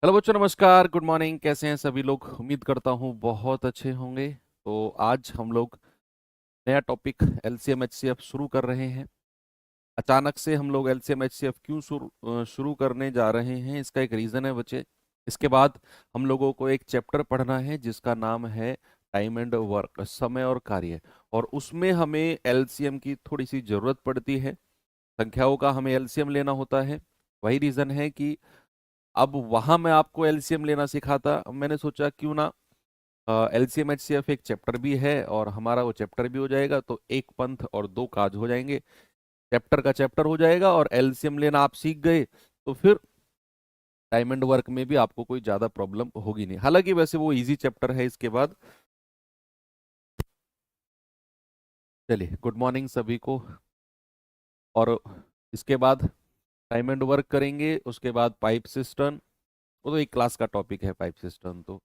Hello बच्चों, नमस्कार, good morning. कैसे हैं सभी लोग? उम्मीद करता हूँ बहुत अच्छे होंगे। तो आज हम लोग नया टॉपिक एलसीएम एचसीएफ शुरू कर रहे हैं। अचानक से हम लोग एलसीएम एचसीएफ क्यों शुरू करने जा रहे हैं, इसका एक रीज़न है बच्चे। इसके बाद हम लोगों को एक चैप्टर पढ़ना है जिसका नाम है टाइम एंड वर्क, समय और कार्य। और उसमें हमें एलसीएम की थोड़ी सी ज़रूरत पड़ती है। संख्याओं का हमें एलसीएम लेना होता है। वही रीज़न है कि अब वहां मैं आपको एलसीएम लेना सिखाता, अब मैंने सोचा क्यों ना एलसीएम एचसीएफ एक चैप्टर भी है और हमारा वो चैप्टर भी हो जाएगा, तो एक पंथ और दो काज हो जाएंगे। चैप्टर का चैप्टर हो जाएगा और एलसीएम लेना आप सीख गए, तो फिर टाइम एंड वर्क में भी आपको कोई ज्यादा प्रॉब्लम होगी नहीं। हालांकि वैसे वो इजी चैप्टर है। इसके बाद चलिए, गुड मॉर्निंग सभी को। और इसके बाद टाइम एंड वर्क करेंगे, उसके बाद पाइप सिस्टम। वो तो एक क्लास का टॉपिक है पाइप सिस्टम। तो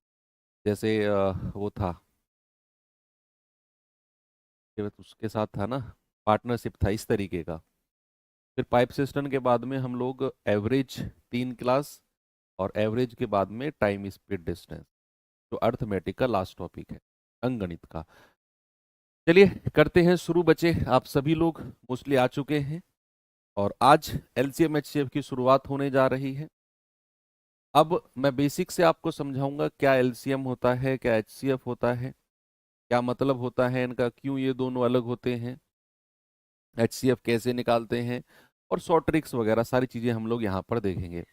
जैसे वो था, ये उसके साथ था ना, पार्टनरशिप था इस तरीके का। फिर पाइप सिस्टम के बाद में हम लोग एवरेज 3 क्लास, और एवरेज के बाद में टाइम स्पीड डिस्टेंस, जो अर्थमेटिक का लास्ट टॉपिक है, अंकगणित का। चलिए करते हैं शुरू बच्चे। आप सभी लोग मोस्टली आ चुके हैं और आज एलसीएम एचसीएफ की शुरुआत होने जा रही है। अब मैं बेसिक से आपको समझाऊंगा क्या एलसीएम होता है, क्या एचसीएफ होता है, क्या मतलब होता है इनका, क्यों ये दोनों अलग होते हैं, एचसीएफ कैसे निकालते हैं, और शॉर्ट ट्रिक्स वगैरह सारी चीजें हम लोग यहाँ पर देखेंगे।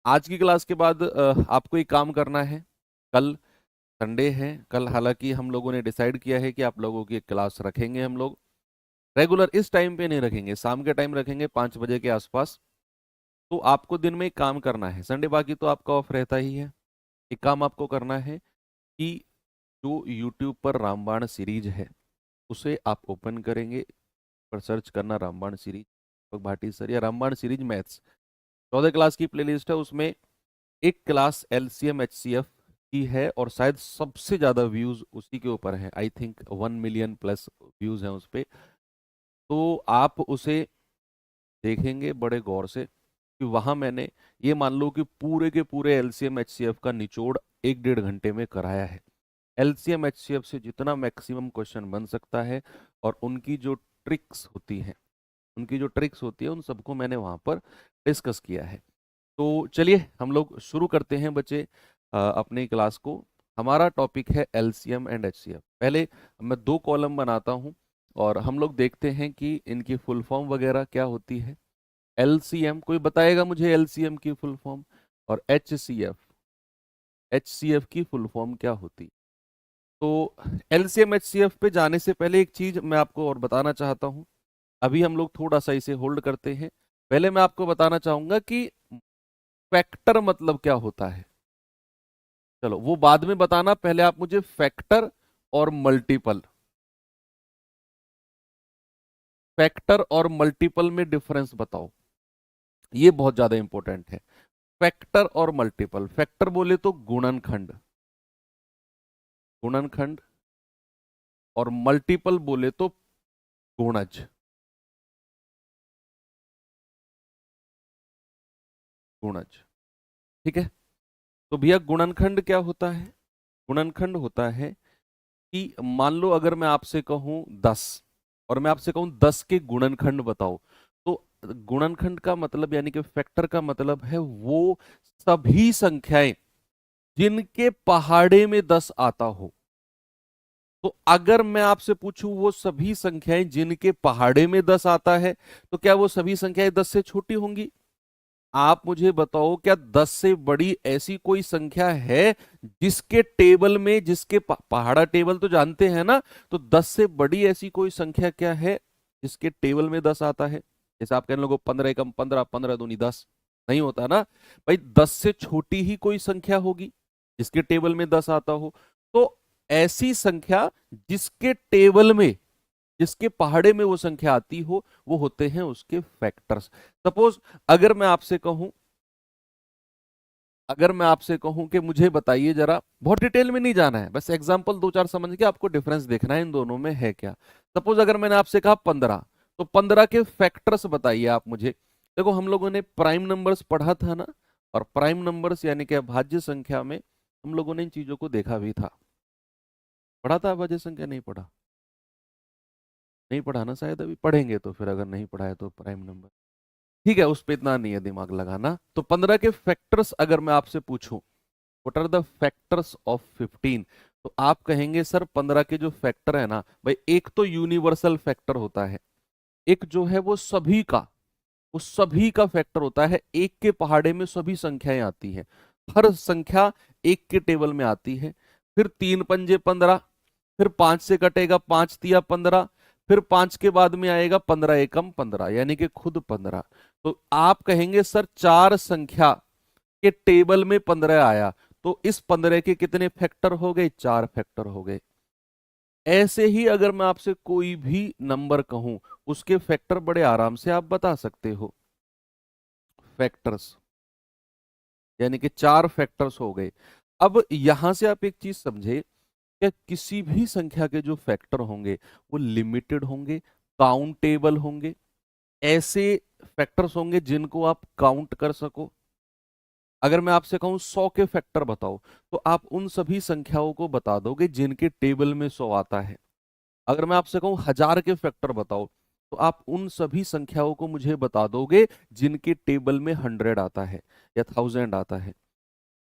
आज की क्लास के बाद आपको एक काम करना है। कल संडे है। कल हालांकि हम लोगों ने डिसाइड किया है कि आप लोगों की एक क्लास रखेंगे। हम लोग रेगुलर इस टाइम पे नहीं रखेंगे, शाम के टाइम रखेंगे 5 बजे के आसपास। तो आपको दिन में एक काम करना है, संडे बाकी तो आपका ऑफ रहता ही है। एक काम आपको करना है कि जो यूट्यूब पर रामबाण सीरीज है उसे आप ओपन करेंगे, पर सर्च करना रामबाण सीरीज, दीपक भाटी सर, या रामबाण सीरीज मैथ्स। 14 क्लास की प्लेलिस्ट है, उसमें एक क्लास एलसीएम एचसीएफ की है और शायद सबसे ज्यादा व्यूज उसी के ऊपर है। I think 1 million plus views हैं उस पे। तो आप उसे देखेंगे बड़े गौर से, कि वहां मैंने, ये मान लो कि पूरे के पूरे एलसीएम एचसीएफ का निचोड़ 1-1.5 घंटे में कराया है। एलसीएम एचसीएफ से जितना मैक्सिमम क्वेश्चन बन सकता है, और उनकी जो ट्रिक्स होती हैं, उन सबको मैंने वहां पर डिस्कस किया है। तो चलिए हम लोग शुरू करते हैं बच्चे अपनी क्लास को। हमारा टॉपिक है एलसीएम एंड एचसीएफ। पहले मैं 2 कॉलम बनाता हूं और हम लोग देखते हैं कि इनकी फुल फॉर्म वगैरह क्या होती है। एलसीएम, कोई बताएगा मुझे एलसीएम की फुल फॉर्म? और एचसीएफ, एचसीएफ की फुल फॉर्म क्या होती? तो एलसीएम एचसीएफ पे जाने से पहले एक चीज मैं आपको और बताना चाहता हूं। अभी हम लोग थोड़ा सा इसे होल्ड करते हैं। पहले मैं आपको बताना चाहूंगा कि फैक्टर मतलब क्या होता है। चलो वो बाद में बताना, पहले आप मुझे फैक्टर और मल्टीपल, फैक्टर और मल्टीपल में डिफरेंस बताओ। ये बहुत ज्यादा इंपॉर्टेंट है। फैक्टर और मल्टीपल, फैक्टर बोले तो गुणनखंड, गुणनखंड, और मल्टीपल बोले तो गुणज, गुणज। ठीक है। तो भैया गुणनखंड क्या होता है? गुणनखंड होता है कि मान लो अगर मैं आपसे कहूं 10, और मैं आपसे कहूं 10 के गुणनखंड बताओ, तो गुणनखंड का मतलब यानी कि फैक्टर का मतलब है वो सभी संख्याएं जिनके पहाड़े में 10 आता हो। तो अगर मैं आपसे पूछूं वो सभी संख्याएं जिनके पहाड़े में 10 आता है, तो क्या वो सभी संख्याएं 10 से छोटी होंगी? आप मुझे बताओ, क्या 10 से बड़ी ऐसी कोई संख्या है जिसके टेबल में, जिसके पहाड़ा टेबल तो जानते हैं ना, तो 10 से बड़ी ऐसी कोई संख्या क्या है जिसके टेबल में 10 आता है? जैसे आप कहने लोगों 15 एकम 15, 15 दूनी 10, नहीं होता ना भाई। 10 से छोटी ही कोई संख्या होगी जिसके टेबल में 10 आता हो। तो ऐसी संख्या जिसके टेबल में, जिसके पहाड़े में वो संख्या आती हो, वो होते हैं उसके फैक्टर्स। सपोज अगर मैं आपसे कहूं, अगर मैं आपसे कहूं कि मुझे बताइए जरा, बहुत डिटेल में नहीं जाना है, बस एग्जांपल 2-4 समझ के आपको डिफरेंस देखना है इन दोनों में है क्या। सपोज अगर मैंने आपसे कहा 15, तो 15 के फैक्टर्स बताइए आप मुझे। देखो हम लोगों ने प्राइम नंबर्स पढ़ा था ना, और प्राइम नंबर्स यानी कि अभाज्य संख्या में हम लोगों ने इन चीजों को देखा भी था। पढ़ा था अभाज्य संख्या? नहीं पढ़ा? नहीं पढ़ा ना, शायद अभी पढ़ेंगे तो फिर, अगर नहीं पढ़ा है तो प्राइम नंबर। ठीक है, उस पर इतना नहीं है दिमाग लगाना। तो 15 के फैक्टर्स अगर मैं आपसे पूछूं, what are the factors of 15, तो आप कहेंगे सर 15 के जो फैक्टर है ना भाई, एक तो यूनिवर्सल फैक्टर होता है, एक जो है वो सभी का, उस सभी का फैक्टर होता है। एक के पहाड़े में सभी संख्याएं आती हैं, हर संख्या एक के टेबल में आती है। फिर 3 पंजे 15, फिर 5 से कटेगा 5 तिया 15, फिर 5 के बाद में आएगा 15 एकम 15, यानी कि खुद 15। तो आप कहेंगे सर चार संख्या के टेबल में 15 आया, तो इस 15 के कितने फैक्टर हो गए? चार फैक्टर हो गए। ऐसे ही अगर मैं आपसे कोई भी नंबर कहूं, उसके फैक्टर बड़े आराम से आप बता सकते हो। फैक्टर्स यानी कि चार फैक्टर्स हो गए। अब यहां से आप एक चीज समझे कि किसी भी संख्या के जो फैक्टर होंगे वो लिमिटेड होंगे, काउंटेबल होंगे। ऐसे फैक्टर्स होंगे जिनको आप काउंट कर सको। अगर मैं आपसे कहूं 100 के फैक्टर बताओ, तो आप उन सभी संख्याओं को बता दोगे जिनके टेबल में 100 आता है। अगर मैं आपसे कहूं 1000 के फैक्टर बताओ, तो आप उन सभी संख्याओं को मुझे बता दोगे जिनके टेबल में 100 आता है या 1000 आता है।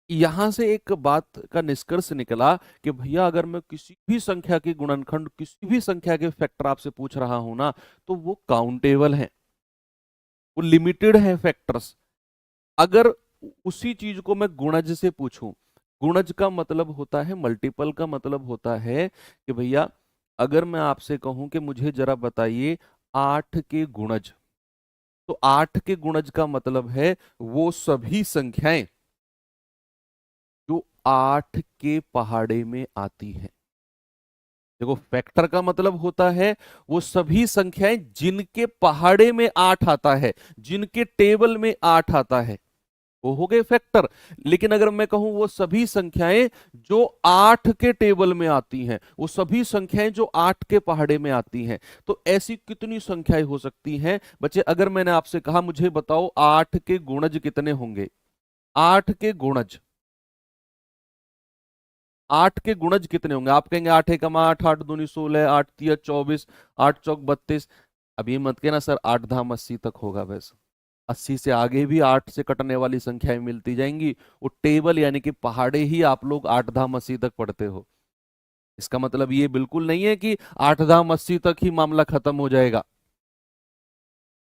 यहां से एक बात का निष्कर्ष निकला कि भैया अगर मैं किसी भी संख्या के गुणनखंड, किसी भी संख्या के फैक्टर आपसे पूछ रहा हूं ना, तो वो काउंटेबल है, वो लिमिटेड है फैक्टर्स। अगर उसी चीज को मैं गुणज से पूछूं, गुणज का मतलब होता है मल्टीपल, का मतलब होता है कि भैया अगर मैं आपसे कहूं कि मुझे जरा बताइए 8 के गुणज, तो 8 के गुणज का मतलब है वो सभी संख्याएं जो 8 के पहाड़े में आती है। देखो, फैक्टर का मतलब होता है वो सभी संख्याएं जिनके पहाड़े में 8 आता है, जिनके टेबल में 8 आता है, वो हो गए फैक्टर। लेकिन अगर मैं कहूं वो सभी संख्याएं जो 8 के टेबल में आती हैं, वो सभी संख्याएं जो 8 के पहाड़े में आती हैं, तो ऐसी कितनी संख्याएं हो सकती हैं बच्चे? अगर मैंने आपसे कहा मुझे बताओ 8 के गुणज कितने होंगे, 8 के गुणज, 8 के गुणज कितने होंगे? आप कहेंगे 8 एकम 8, 8 दूनी 16, 8 तिया 24, 8 चौक 32। अब ये मत कहना सर 8 धाम 80 तक होगा, बस 80 से आगे भी 8 से कटने वाली संख्याएं मिलती जाएंगी। वो टेबल यानी कि पहाड़े ही आप लोग 8 धाम 80 तक पढ़ते हो। इसका मतलब ये बिल्कुल नहीं है कि 8 धाम 80 तक ही मामला खत्म हो जाएगा।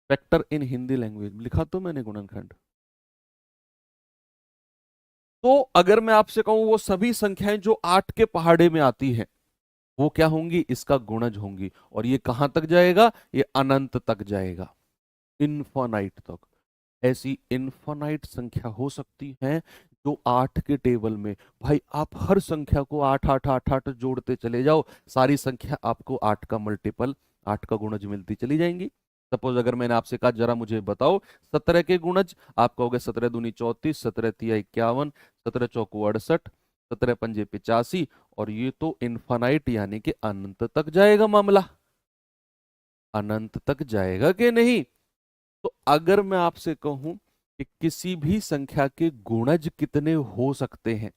फैक्टर इन हिंदी लैंग्वेज लिखा तो मैंने गुणनखंड। तो अगर मैं आपसे कहूं वो सभी संख्याएं जो 8 के पहाड़े में आती हैं, वो क्या होंगी? इसका गुणज होंगी। और ये कहां तक जाएगा? ये अनंत तक जाएगा, इनफाइनाइट तक। ऐसी इनफाइनाइट संख्या हो सकती है जो 8 के टेबल में, भाई आप हर संख्या को 8 8 8 8 जोड़ते चले जाओ, सारी संख्या आपको 8 का मल्टीपल, 8 का गुणज मिलती चली जाएंगी। सपोज अगर मैंने आपसे कहा जरा मुझे बताओ 17 के गुणज, आप कहोगे 17 दूनी 34, 17 तिया 51, 17 चौको 68, 17 पंजे 85। और ये तो इनफाइनाइट यानी कि अनंत तक जाएगा मामला, अनंत तक जाएगा कि नहीं? तो अगर मैं आपसे कहूं कि किसी भी संख्या के गुणज कितने हो सकते हैं,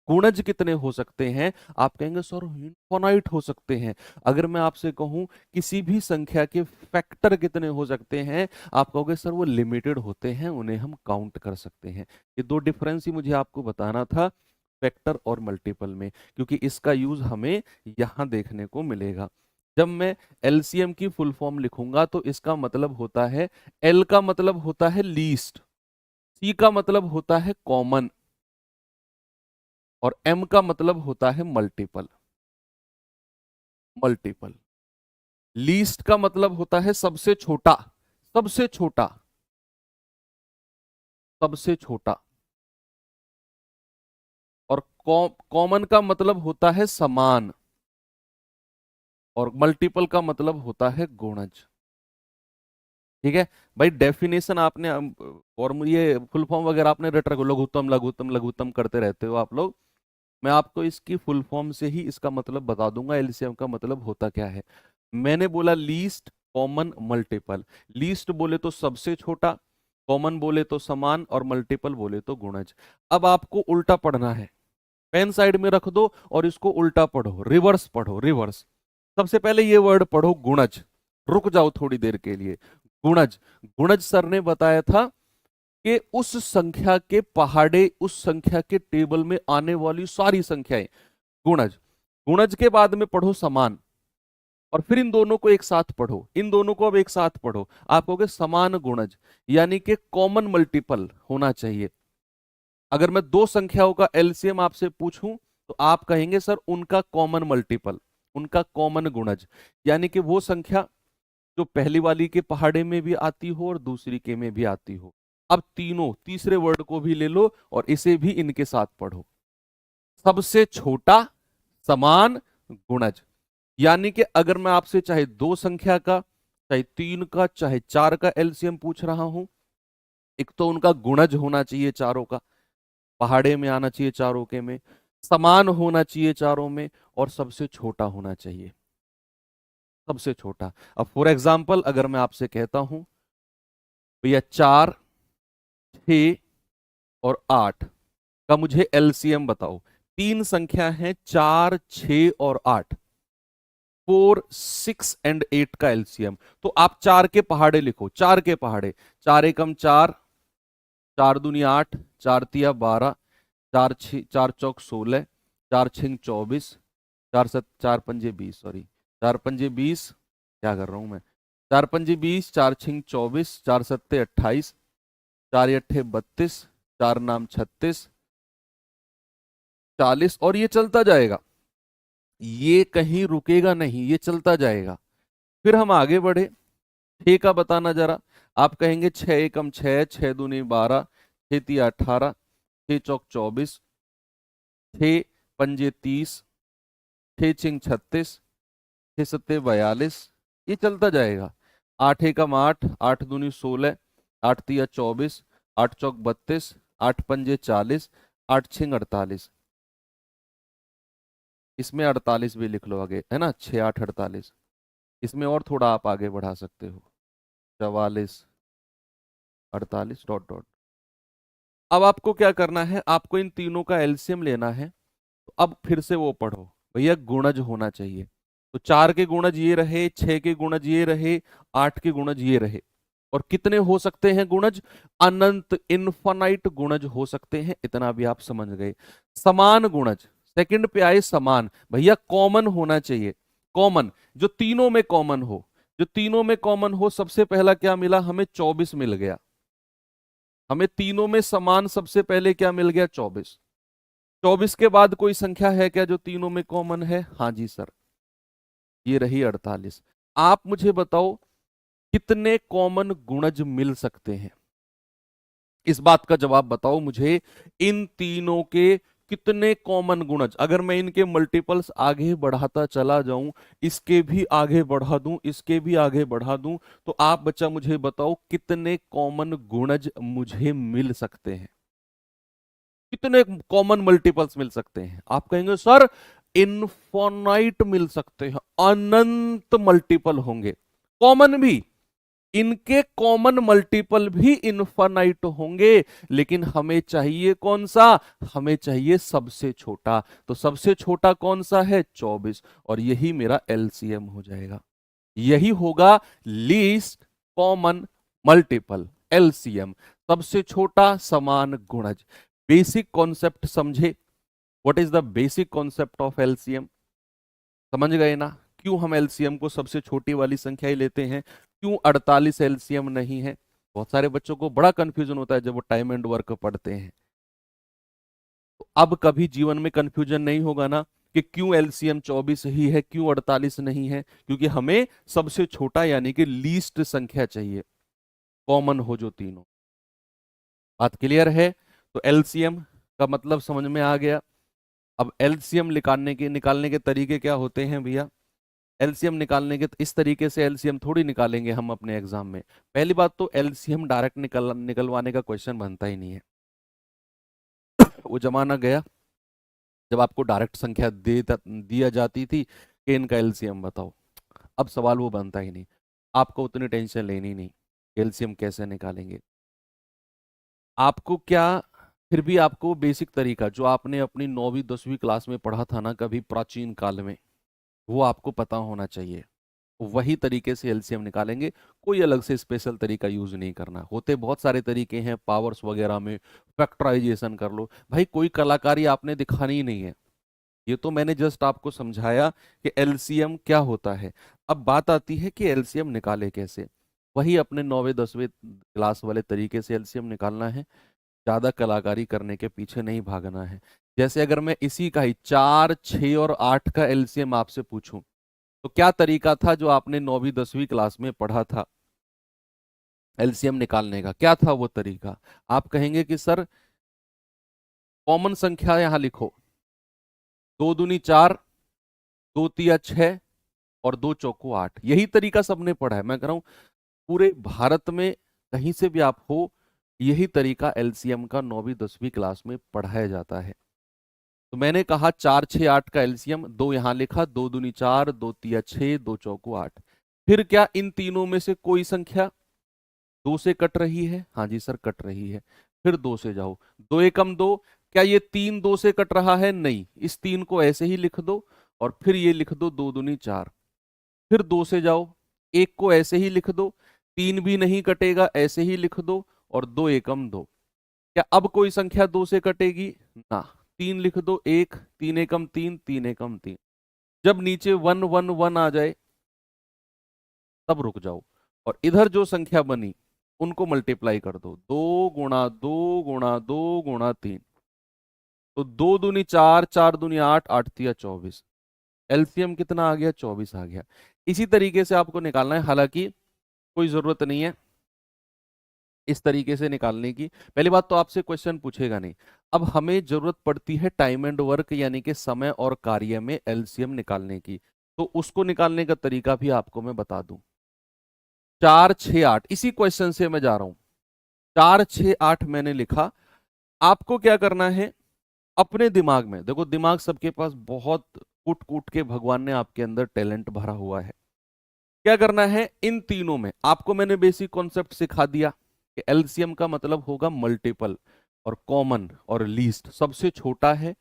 गुणज कितने हो सकते हैं, आप कहेंगे सर इनफाइनाइट हो सकते हैं। अगर मैं आपसे कहूं किसी भी संख्या के फैक्टर कितने हो सकते हैं, आप कहोगे सर वो लिमिटेड होते हैं, उन्हें हम काउंट कर सकते हैं। ये दो डिफरेंस ही मुझे आपको बताना था फैक्टर और मल्टीपल में, क्योंकि इसका यूज हमें यहां देखने को मिलेगा। जब मैं एलसीएम की फुल फॉर्म लिखूंगा तो इसका मतलब होता है, एल का मतलब होता है लीस्ट, सी का मतलब होता है कॉमन, और एम का मतलब होता है मल्टीपल। मल्टीपल, लीस्ट का मतलब होता है सबसे छोटा, सबसे छोटा, सबसे छोटा। और कॉमन का मतलब होता है समान, और मल्टीपल का मतलब होता है गुणज। ठीक है भाई, डेफिनेशन आपने और ये फुल फॉर्म वगैरह आपने रट रखो, लघुत्तम लघुत्तम लघुत्तम करते रहते हो आप लोग। मैं आपको इसकी फुल फॉर्म से ही इसका मतलब बता दूंगा, एलसीएम का मतलब होता क्या है। मैंने बोला लीस्ट कॉमन मल्टीपल। लीस्ट बोले तो सबसे छोटा, कॉमन बोले तो समान और मल्टीपल बोले तो गुणज। अब आपको उल्टा पढ़ना है, पेन साइड में रख दो और इसको उल्टा पढ़ो, रिवर्स पढ़ो, रिवर्स। सबसे पहले ये वर्ड पढ़ो गुणज, रुक जाओ थोड़ी देर के लिए। गुणज, गुणज सर ने बताया था कि उस संख्या के पहाड़े, उस संख्या के टेबल में आने वाली सारी संख्याएं, गुणज। गुणज के बाद में पढ़ो समान, और फिर इन दोनों को एक साथ पढ़ो, इन दोनों को अब एक साथ पढ़ो, आप कहोगे समान गुणज, यानी कि कॉमन मल्टीपल होना चाहिए। अगर मैं दो संख्याओं का एलसीएम आपसे पूछूं तो आप कहेंगे सर उनका कॉमन मल्टीपल, उनका कॉमन गुणज, यानी कि वो संख्या जो पहली वाली के पहाड़े में भी आती हो और दूसरी के में भी आती हो। अब तीनों, तीसरे वर्ड को भी ले लो और इसे भी इनके साथ पढ़ो, सबसे छोटा समान गुणज। यानी कि अगर मैं आपसे चाहे दो संख्या का, चाहे तीन का, चाहे चार का एलसीएम पूछ रहा हूं, एक तो उनका गुणज होना चाहिए चारों का, पहाड़े में आना चाहिए चारों के में, समान होना चाहिए चारों में, और सबसे छोटा होना चाहिए, सबसे छोटा। अब फॉर एग्जाम्पल अगर मैं आपसे कहता हूं भैया 4, 6 और 8 का मुझे एलसीएम बताओ, तीन संख्या है 4, 6 और 8, 4, 6 एंड 8 का एलसीएम। तो आप चार के पहाड़े लिखो, चार के पहाड़े, 4 एकम 4, 4 दूनी 8, 4 तिया 12, 4 चौक 16, 4 छिंग 24, 4 पंजे 20, सॉरी 4 पंजे 20, क्या कर रहा हूं मैं, 4 पंजे 20, 4 छिंग 24, 4 सत्ते 28, 4 अट्ठे 32, 4 नाम 36, 40, और ये चलता जाएगा, ये कहीं रुकेगा नहीं, ये चलता जाएगा। फिर हम आगे बढ़े, 6 का बताना जरा। आप कहेंगे 6 एकम 6, 6 दूनी 12, 6 तिया 18, 6 चौक 24, 6 पंजे 30, 6 छिंग 36, 6 सत्ते 42, ये चलता जाएगा। 8 एकम 8, 8 दूनी 16, 8 तिया 24, 8 चौक 32, 8 पंजे 40, 8 छिंग 48, इसमें 48 भी लिख लो आगे, है ना, 6 8 48। इसमें और थोड़ा आप आगे बढ़ा सकते हो, 44, 48 डॉट डॉट। अब आपको क्या करना है, आपको इन तीनों का एलसीएम लेना है। तो अब फिर से वो पढ़ो भैया, गुणज होना चाहिए। तो 4 के गुणज ये रहे, 6 के गुणज ये रहे, 8 के गुणज ये रहे, और कितने हो सकते हैं गुणज, अनंत, इनफाइनाइट गुणज हो सकते हैं, इतना भी आप समझ गए। समान गुणज, सेकंड पे आए समान, भैया कॉमन होना चाहिए, कॉमन, जो तीनों में कॉमन हो, जो तीनों में कॉमन हो। सबसे पहला क्या मिला हमें, 24 मिल गया, हमें तीनों में समान सबसे पहले क्या मिल गया, 24। 24 के बाद कोई संख्या है क्या जो तीनों में कॉमन है, हाँ जी सर, ये रही 48। आप मुझे बताओ कितने कॉमन गुणज मिल सकते हैं, इस बात का जवाब बताओ मुझे, इन तीनों के कितने कॉमन गुणज। अगर मैं इनके मल्टीपल्स आगे बढ़ाता चला जाऊं, इसके भी आगे बढ़ा दूं, इसके भी आगे बढ़ा दूं, तो आप बच्चा मुझे बताओ कितने कॉमन गुणज मुझे मिल सकते हैं, कितने कॉमन मल्टीपल्स मिल सकते हैं। आप कहेंगे सर इनफाइनाइट मिल सकते हैं, अनंत मल्टीपल होंगे, कॉमन भी, इनके कॉमन मल्टीपल भी इनफाइनाइट होंगे, लेकिन हमें चाहिए कौन सा, हमें चाहिए सबसे छोटा। तो सबसे छोटा कौन सा है, 24, और यही मेरा एलसीएम हो जाएगा, यही होगा लीस्ट कॉमन मल्टीपल, एलसीएम, सबसे छोटा समान गुणज। बेसिक कॉन्सेप्ट समझे, what is the basic concept of LCM, समझ गए ना, क्यों हम एलसीएम को सबसे छोटी वाली संख्या ही लेते हैं, क्यों 48 एलसीएम नहीं है। बहुत सारे बच्चों को बड़ा कंफ्यूजन होता है जब वो टाइम एंड वर्क पढ़ते हैं। तो अब कभी जीवन में कंफ्यूजन नहीं होगा ना कि क्यों एलसीएम 24 ही है, क्यों 48 नहीं है, क्योंकि हमें सबसे छोटा यानी कि लीस्ट संख्या चाहिए, कॉमन हो जो तीनों। बात क्लियर है, तो एलसीएम का मतलब समझ में आ गया। अब एलसीएम निकालने के तरीके क्या होते हैं भैया, एलसीएम निकालने के इस तरीके से एलसीएम थोड़ी निकालेंगे हम अपने एग्जाम में। पहली बात तो एलसीएम डायरेक्ट निकलवाने का क्वेश्चन बनता ही नहीं है। वो जमाना गया जब आपको डायरेक्ट संख्या दिया जाती थी कि इनका एलसीएम बताओ, अब सवाल वो बनता ही नहीं, आपको उतनी टेंशन लेनी नहीं एलसीएम कैसे निकालेंगे। आपको क्या, फिर भी आपको बेसिक तरीका जो आपने अपनी 9वीं 10वीं क्लास में पढ़ा था ना कभी प्राचीन काल में, वो आपको पता होना चाहिए। वही तरीके से एलसीएम निकालेंगे, कोई अलग से स्पेशल तरीका यूज नहीं करना। होते बहुत सारे तरीके हैं पावर्स वगैरह में, फैक्टराइजेशन कर लो, भाई कोई कलाकारी आपने दिखानी ही नहीं है। ये तो मैंने जस्ट आपको समझाया कि एलसीएम क्या होता है। अब बात आती है कि एलसीएम निकाले कैसे। वही अपने 9वें 10वें क्लास वाले तरीके से एलसीएम निकालना है, ज्यादा कलाकारी करने के पीछे नहीं भागना है। जैसे अगर मैं इसी का ही 4, 6 और 8 का एलसीएम आपसे पूछूं, तो क्या तरीका था जो आपने 9वीं 10वीं क्लास में पढ़ा था एलसीएम निकालने का, क्या था वो तरीका? आप कहेंगे कि सर कॉमन संख्या यहां लिखो, 2 दूनी 4, 2 तिया 6 और 2 चौको 8। यही तरीका सबने पढ़ा है। मैं कह रहा हूं पूरे भारत में कहीं से भी आप हो, यही तरीका एलसीएम का 9वीं 10वीं क्लास में पढ़ाया जाता है। तो मैंने कहा 4, 6, 8 का एलसीएम, 2 यहां लिखा, 2 दूनी 4, 2 तिया 6, 2 चौको 8। फिर क्या इन तीनों में से कोई संख्या 2 से कट रही है? हाँ जी सर कट रही है। फिर 2 से जाओ, 2 एकम 2। क्या ये 3 2 से कट रहा है? नहीं, इस 3 को ऐसे ही लिख दो और फिर ये लिख दो 2 दूनी 4। फिर 2 से जाओ, 1 को ऐसे ही लिख दो, 3 भी नहीं कटेगा, ऐसे ही लिख दो और 2 एकम 2। क्या अब कोई संख्या 2 से कटेगी? ना, 3 लिख दो, 1, 3 एकम 3, 3 एकम 3। जब नीचे 1 1 1 आ जाए तब रुक जाओ, और इधर जो संख्या बनी उनको मल्टीप्लाई कर दो, 2 गुणा 2 गुणा 2 गुणा 3। तो 2 दूनी 4, 4 दूनी 8, 8 तिया 24। एलसीएम कितना आ गया? 24 आ गया। इसी तरीके से आपको निकालना है, हालांकि कोई जरूरत नहीं है इस तरीके से निकालने की। पहली बात तो आपसे क्वेश्चन पूछेगा नहीं। अब हमें जरूरत पड़ती है टाइम एंड वर्क यानी कि समय और कार्य में एलसीएम निकालने की, तो उसको निकालने का तरीका भी आपको मैं बता दूं। 4, 6, 8 इसी क्वेश्चन से मैं जा रहा हूं। 4, 6, 8 मैंने लिखा। आपको क्या करना है, अपने दिमाग में देखो, दिमाग सबके पास बहुत कूट कूट के भगवान ने आपके अंदर टैलेंट भरा हुआ है। क्या करना है, इन तीनों में आपको मैंने बेसिक कॉन्सेप्ट सिखा दिया कि एलसीएम का मतलब होगा मल्टीपल और कॉमन और लीस्ट। सबसे छोटा है,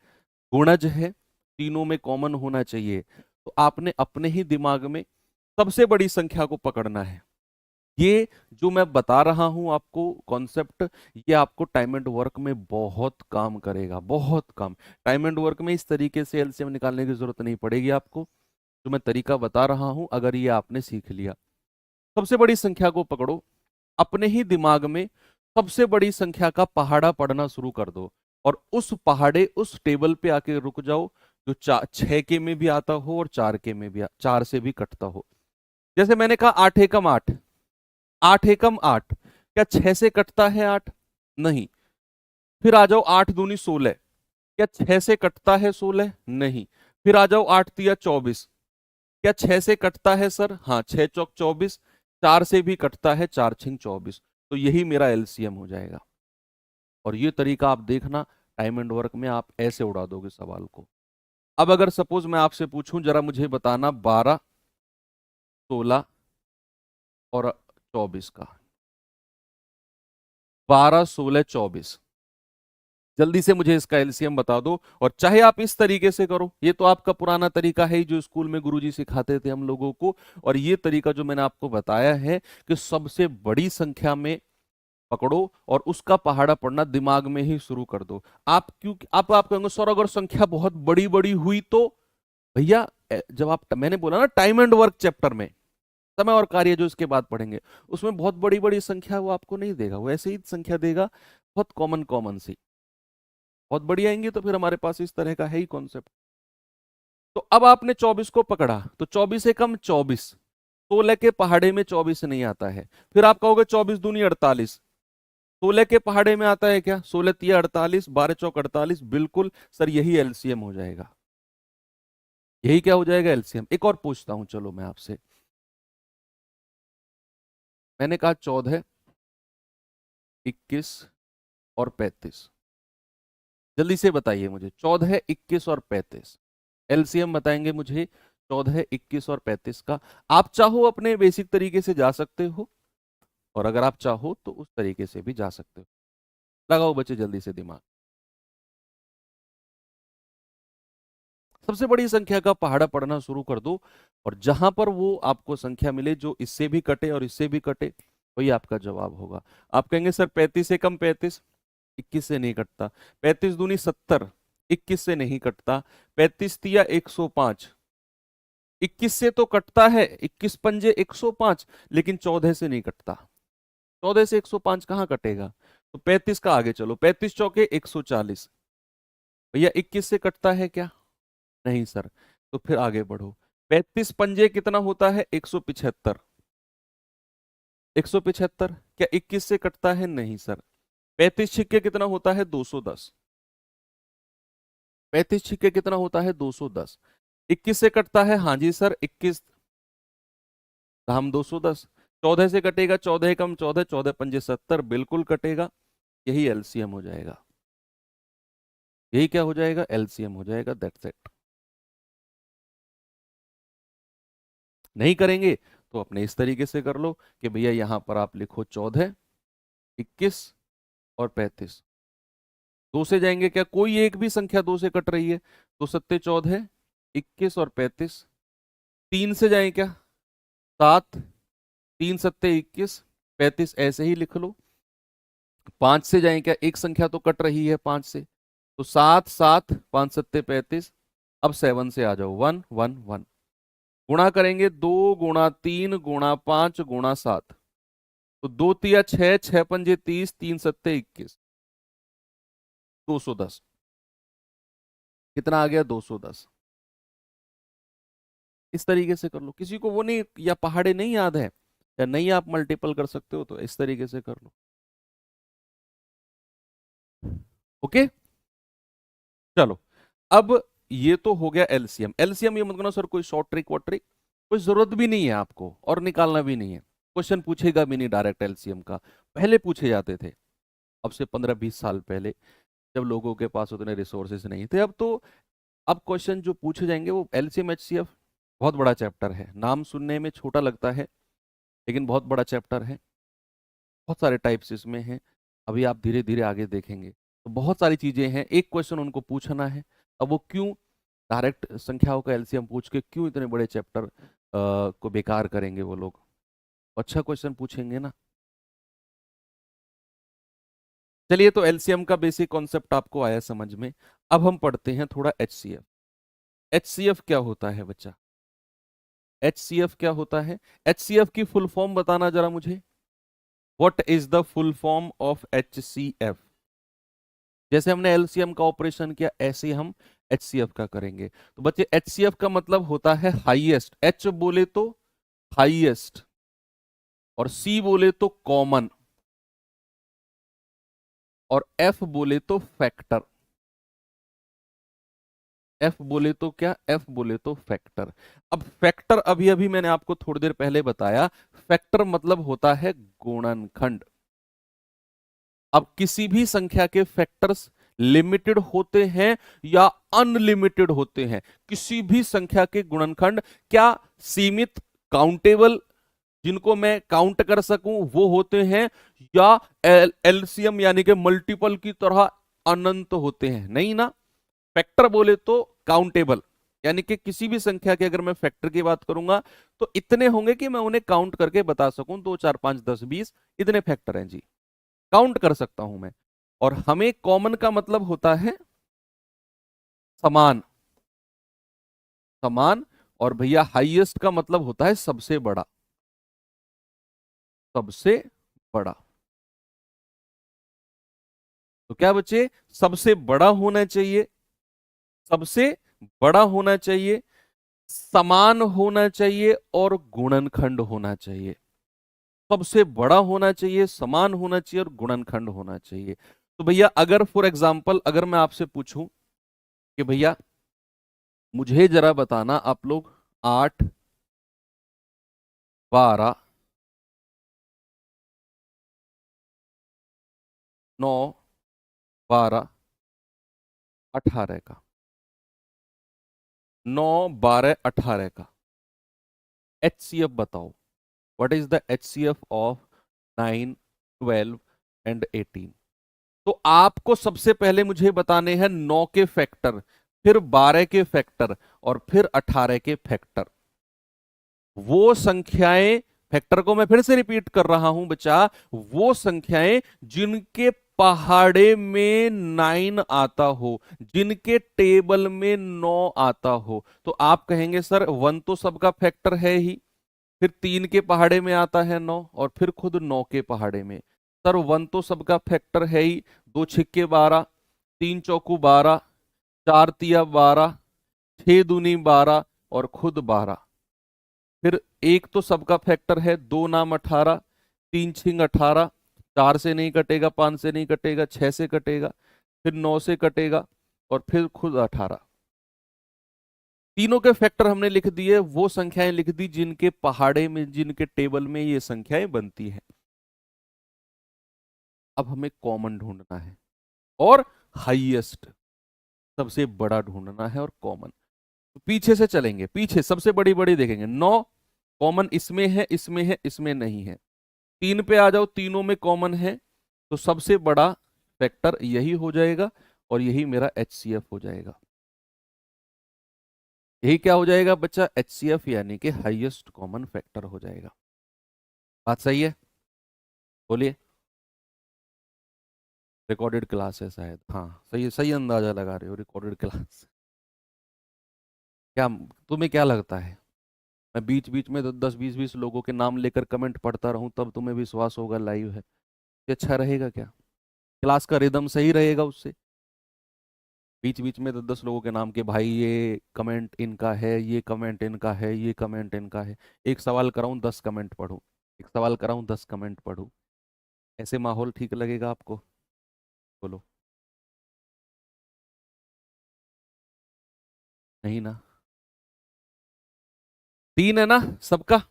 गुणज है, तीनों में कॉमन होना चाहिए। तो आपने अपने ही दिमाग में सबसे बड़ी संख्या को पकड़ना है। ये जो मैं बता रहा हूं आपको कॉन्सेप्ट, ये आपको टाइम एंड वर्क में बहुत काम करेगा, बहुत काम। टाइम एंड वर्क में इस तरीके से एलसीएम निकालने की जरूरत नहीं पड़ेगी आपको। जो मैं तरीका बता रहा हूं, अगर ये आपने सीख लिया, सबसे बड़ी संख्या को पकड़ो, अपने ही दिमाग में सबसे बड़ी संख्या का पहाड़ा पढ़ना शुरू कर दो, और उस पहाड़े उस टेबल पे आके रुक जाओ जो 6 के में भी आता हो और 4 के में भी 4 से भी कटता हो। जैसे मैंने कहा 8 एकम 8, 8 एकम 8। क्या 6 से कटता है 8? नहीं। फिर आ जाओ 8 दूनी 16। क्या 6 से कटता है 16? नहीं। फिर आ जाओ 8 तिया 24। क्या 6 से कटता है सर? हाँ, 6 चौक 24। 4 से भी कटता है, 4 छिंग 24। तो यही मेरा एलसीएम हो जाएगा। और ये तरीका आप देखना, टाइम एंड वर्क में आप ऐसे उड़ा दोगे सवाल को। अब अगर सपोज मैं आपसे पूछूं, जरा मुझे बताना 12, 16 और 24 का। 12, 16, 24, जल्दी से मुझे इसका एलसीएम बता दो। और चाहे आप इस तरीके से करो, ये तो आपका पुराना तरीका है ही जो स्कूल में गुरुजी सिखाते थे हम लोगों को। और ये तरीका जो मैंने आपको बताया है कि सबसे बड़ी संख्या में पकड़ो और उसका पहाड़ा पढ़ना दिमाग में ही शुरू कर दो। आप क्यों आप कहेंगे सर अगर संख्या बहुत बड़ी बड़ी हुई तो? भैया जब आप, मैंने बोला ना टाइम एंड वर्क चैप्टर में, समय और कार्य जो इसके बाद पढ़ेंगे, उसमें बहुत बड़ी बड़ी संख्या वो आपको नहीं देगा, वो ऐसे ही संख्या देगा, बहुत कॉमन कॉमन सी। बहुत बड़ी आएंगी तो फिर हमारे पास इस तरह का है ही कॉन्सेप्ट। तो अब आपने 24 को पकड़ा, तो 24 एकम 24, 16 के पहाड़े में 24 नहीं आता है। फिर आप कहोगे 24 दूनी 48, 16 के पहाड़े में आता है क्या? 16 तिया 48, 12 चौक 48। बिल्कुल सर, यही एलसीएम हो जाएगा। यही क्या हो जाएगा? एलसीएम। एक और पूछता हूं चलो मैं आपसे। मैंने कहा 14, 21 और 35। जल्दी से बताइए मुझे, 14, 21 और 35 एलसीएम बताएंगे मुझे 14, 21 और 35 का। आप चाहो अपने बेसिक तरीके से जा सकते हो, और अगर आप चाहो तो उस तरीके से भी जा सकते हो। लगाओ बच्चे जल्दी से दिमाग। सबसे बड़ी संख्या का पहाड़ा पढ़ना शुरू कर दो, और जहां पर वो आपको संख्या मिले जो इससे भी कटे और इससे भी कटे, वही आपका जवाब होगा। आप कहेंगे सर 35 से कम 35, 21 से नहीं कटता। 35 दूनी 70, 21 से नहीं कटता। 35 तिया 105, 21 से तो कटता है, 21 पंजे 105, लेकिन 14 से नहीं कटता। 14 से 105 कहाँ कटेगा? तो 35 का आगे चलो, 35 चौके 140। भैया 21 से कटता है क्या? नहीं सर। तो फिर आगे बढ़ो, 35 पंजे कितना होता है? 175। 175 क्या 21 से कटता है? नहीं सर। 35 छिक्के कितना होता है? 210। 35 छिक्के कितना होता है? 210। 21 से कटता है? हाँ जी सर 21 धाम 210। 14 से कटेगा? 14 कम 14, 14 पंजे 70, बिल्कुल कटेगा। यही एलसीएम हो जाएगा। यही क्या हो जाएगा? एलसीएम हो जाएगा। That's it. नहीं करेंगे तो अपने इस तरीके से कर लो कि भैया यहां पर आप लिखो 14, 21 और 35। दो से जाएंगे क्या? कोई एक भी संख्या दो से कट रही है तो 7 14, 21 और 35। 3 से जाए क्या? 7, 3 7 21, 35 ऐसे ही लिख लो। 5 से जाए क्या? एक संख्या तो कट रही है 5 से, तो 7 7 5 7 35। अब 7 से आ जाओ, 1 1 1। गुणा करेंगे, 2 गुणा 3 गुणा 5 गुणा 7, तो 2 तिया 6, 6 पंजे 30, 3 7 21, 210। कितना आ गया? 210। इस तरीके से कर लो। किसी को वो नहीं, या पहाड़े नहीं याद है, या नहीं आप मल्टीपल कर सकते हो, तो इस तरीके से कर लो। ओके, चलो। अब ये तो हो गया एलसीएम। एलसीएम ये मत करना सर कोई शॉर्ट ट्रिक वॉट ट्रिक, कोई जरूरत भी नहीं है आपको और निकालना भी नहीं है। क्वेश्चन पूछेगा भी नहीं डायरेक्ट एलसीएम का। पहले पूछे जाते थे, अब से 15-20 साल पहले, जब लोगों के पास उतने रिसोर्सेज नहीं थे। अब तो अब क्वेश्चन जो पूछे जाएंगे वो एलसीएम एचसीएफ, बहुत बड़ा चैप्टर है। नाम सुनने में छोटा लगता है लेकिन बहुत बड़ा चैप्टर है। बहुत सारे टाइप्स इसमें हैं। अभी आप धीरे धीरे आगे देखेंगे तो बहुत सारी चीजें हैं। एक क्वेश्चन उनको पूछना है। अब वो क्यों डायरेक्ट संख्याओं का एलसीएम पूछ के क्यों इतने बड़े चैप्टर को बेकार करेंगे वो लोग? अच्छा क्वेश्चन पूछेंगे ना। चलिए, तो एलसीएम का बेसिक कॉन्सेप्ट आपको आया समझ में। अब हम पढ़ते हैं थोड़ा एचसीएफ। एचसीएफ क्या होता है बच्चा? एचसीएफ क्या होता है? एचसीएफ की फुल फॉर्म बताना जरा मुझे। What is the full form of HCF? जैसे हमने एलसीएम का ऑपरेशन किया ऐसे ही हम एचसीएफ का करेंगे। तो बच्चे एचसीएफ का मतलब होता है हाईएस्ट। एच बोले तो हाईएस्ट, और सी बोले तो कॉमन, और एफ बोले तो फैक्टर। एफ बोले तो क्या? एफ बोले तो फैक्टर। अब फैक्टर अभी अभी मैंने आपको थोड़ी देर पहले बताया, फैक्टर मतलब होता है गुणनखंड। अब किसी भी संख्या के फैक्टर्स लिमिटेड होते हैं या अनलिमिटेड होते हैं? किसी भी संख्या के गुणनखंड क्या सीमित, काउंटेबल, जिनको मैं काउंट कर सकूं वो होते हैं, या एलसीएम यानी कि मल्टीपल की तरह अनंत होते हैं? नहीं ना। फैक्टर बोले तो काउंटेबल, यानी कि किसी भी संख्या के अगर मैं फैक्टर की बात करूंगा तो इतने होंगे कि मैं उन्हें काउंट करके बता सकूं, 2 4 5 10 20 इतने फैक्टर हैं जी, काउंट कर सकता हूं मैं। और हमें कॉमन का मतलब होता है समान। समान। और भैया हाईएस्ट का मतलब होता है सबसे बड़ा। सबसे बड़ा। तो क्या बच्चे? सबसे बड़ा होना चाहिए, सबसे बड़ा होना चाहिए, समान होना चाहिए, और गुणनखंड होना चाहिए। सबसे बड़ा होना चाहिए, समान होना चाहिए, और गुणनखंड होना चाहिए। तो भैया अगर फॉर एग्जांपल अगर मैं आपसे पूछूं कि भैया मुझे जरा बताना आप लोग, 8 12 9 12 18 का, 9 12 18 का एचसीएफ बताओ। What is the HCF of 9 12 and 18? तो आपको सबसे पहले मुझे बताने हैं 9 के फैक्टर, फिर 12 के फैक्टर, और फिर 18 के फैक्टर। वो संख्याएं, फैक्टर को मैं फिर से रिपीट कर रहा हूं बच्चा, वो संख्याएं जिनके पहाड़े में 9 आता हो, जिनके टेबल में 9 आता हो। तो आप कहेंगे सर 1 तो सबका फैक्टर है ही, फिर 3 के पहाड़े में आता है 9, और फिर खुद 9 के पहाड़े में। सर 1 तो सबका फैक्टर है ही, 2 छिक्के 12, 3 चौकू 12, 4 तिया 12, 6 दूनी 12, और खुद 12। फिर 1 तो सबका फैक्टर है, 2 नाम 18, 3 छिंग 18, 4 से नहीं कटेगा, 5 से नहीं कटेगा, 6 से कटेगा, फिर 9 से कटेगा, और फिर खुद 18। तीनों के फैक्टर हमने लिख दिए, वो संख्याएं लिख दी जिनके पहाड़े में, जिनके टेबल में ये संख्याएं बनती हैं। अब हमें कॉमन ढूंढना है और हाईएस्ट, सबसे बड़ा ढूंढना है और कॉमन। तो पीछे से चलेंगे, पीछे सबसे बड़ी बड़ी देखेंगे। 9 कॉमन इसमें है, इसमें है, इसमें नहीं है। 3 पे आ जाओ, तीनों में कॉमन है, तो सबसे बड़ा फैक्टर यही हो जाएगा, और यही मेरा HCF हो जाएगा। यही क्या हो जाएगा बच्चा? HCF, यानी कि हाईएस्ट कॉमन फैक्टर हो जाएगा। बात सही है? बोलिए। रिकॉर्डेड क्लास है शायद, हाँ सही, सही अंदाजा लगा रहे हो, रिकॉर्डेड क्लास। क्या तुम्हें क्या लगता है, मैं बीच बीच में 10-10 20-20 लोगों के नाम लेकर कमेंट पढ़ता रहूं तब तुम्हें विश्वास होगा लाइव है? ये अच्छा रहेगा क्या? क्लास का रिदम सही रहेगा उससे? बीच बीच में 10-10 लोगों के नाम के, भाई ये कमेंट इनका है, ये कमेंट इनका है, ये कमेंट इनका है, एक सवाल कराऊं 10 कमेंट पढ़ूं, एक सवाल कराऊं 10 कमेंट पढ़ूं, ऐसे माहौल ठीक लगेगा आपको? बोलो। नहीं ना? 3 है ना सबका?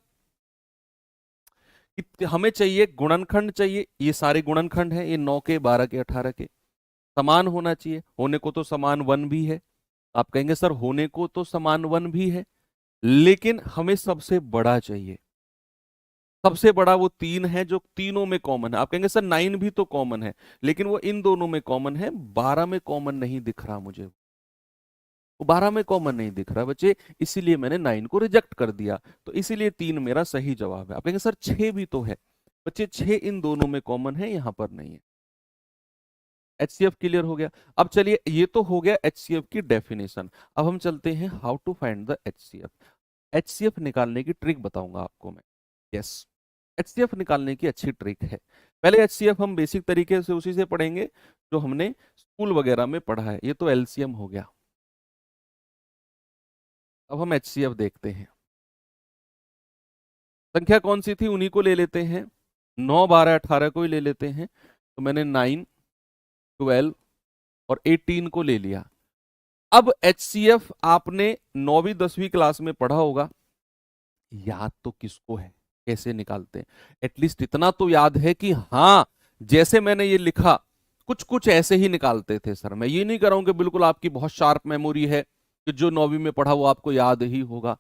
हमें चाहिए गुणनखंड, चाहिए ये सारे गुणनखंड हैं, ये 9 के 12 के 18 के समान होना चाहिए। होने को तो समान 1 भी है, आप कहेंगे सर होने को तो समान 1 भी है, लेकिन हमें सबसे बड़ा चाहिए। सबसे बड़ा वो 3 है जो तीनों में कॉमन है। आप कहेंगे सर 9 भी तो कॉमन है, लेकिन वो इन दोनों में कॉमन है, 12 में कॉमन नहीं दिख रहा मुझे, वो 12 में कॉमन नहीं दिख रहा बच्चे, इसीलिए मैंने 9 को रिजेक्ट कर दिया। तो इसीलिए 3 मेरा सही जवाब है। आप कहेंगे सर 6 भी तो है, बच्चे 6 इन दोनों में कॉमन है, यहां पर नहीं है। HCF क्लियर हो गया? अब चलिए, ये तो हो गया HCF की डेफिनेशन। अब हम चलते हैं how to find the HCF। HCF निकालने की ट्रिक बताऊंगा आपको मैं। यस, HCF निकालने की अच्छी ट्रिक है। पहले HCF हम बेसिक तरीके से उसी से पढ़ेंगे जो हमने स्कूल वगैरह में पढ़ा है। ये तो LCM हो गया। अब हम HCF देखते हैं। संख्या कौन सी थी, उन्हीं को ले लेते हैं, 9 12 18 को ही ले लेते हैं। तो मैंने 9 12 और 18 को ले लिया। अब HCF आपने 9वीं 10वीं क्लास में पढ़ा होगा, याद तो किसको है, कैसे निकालते हैं? एटलीस्ट इतना तो याद है कि हाँ, जैसे मैंने ये लिखा कुछ कुछ ऐसे ही निकालते थे सर। मैं ये नहीं कर रहा हूं कि बिल्कुल आपकी बहुत शार्प मेमोरी है कि जो 9वीं में पढ़ा वो आपको याद ही होगा।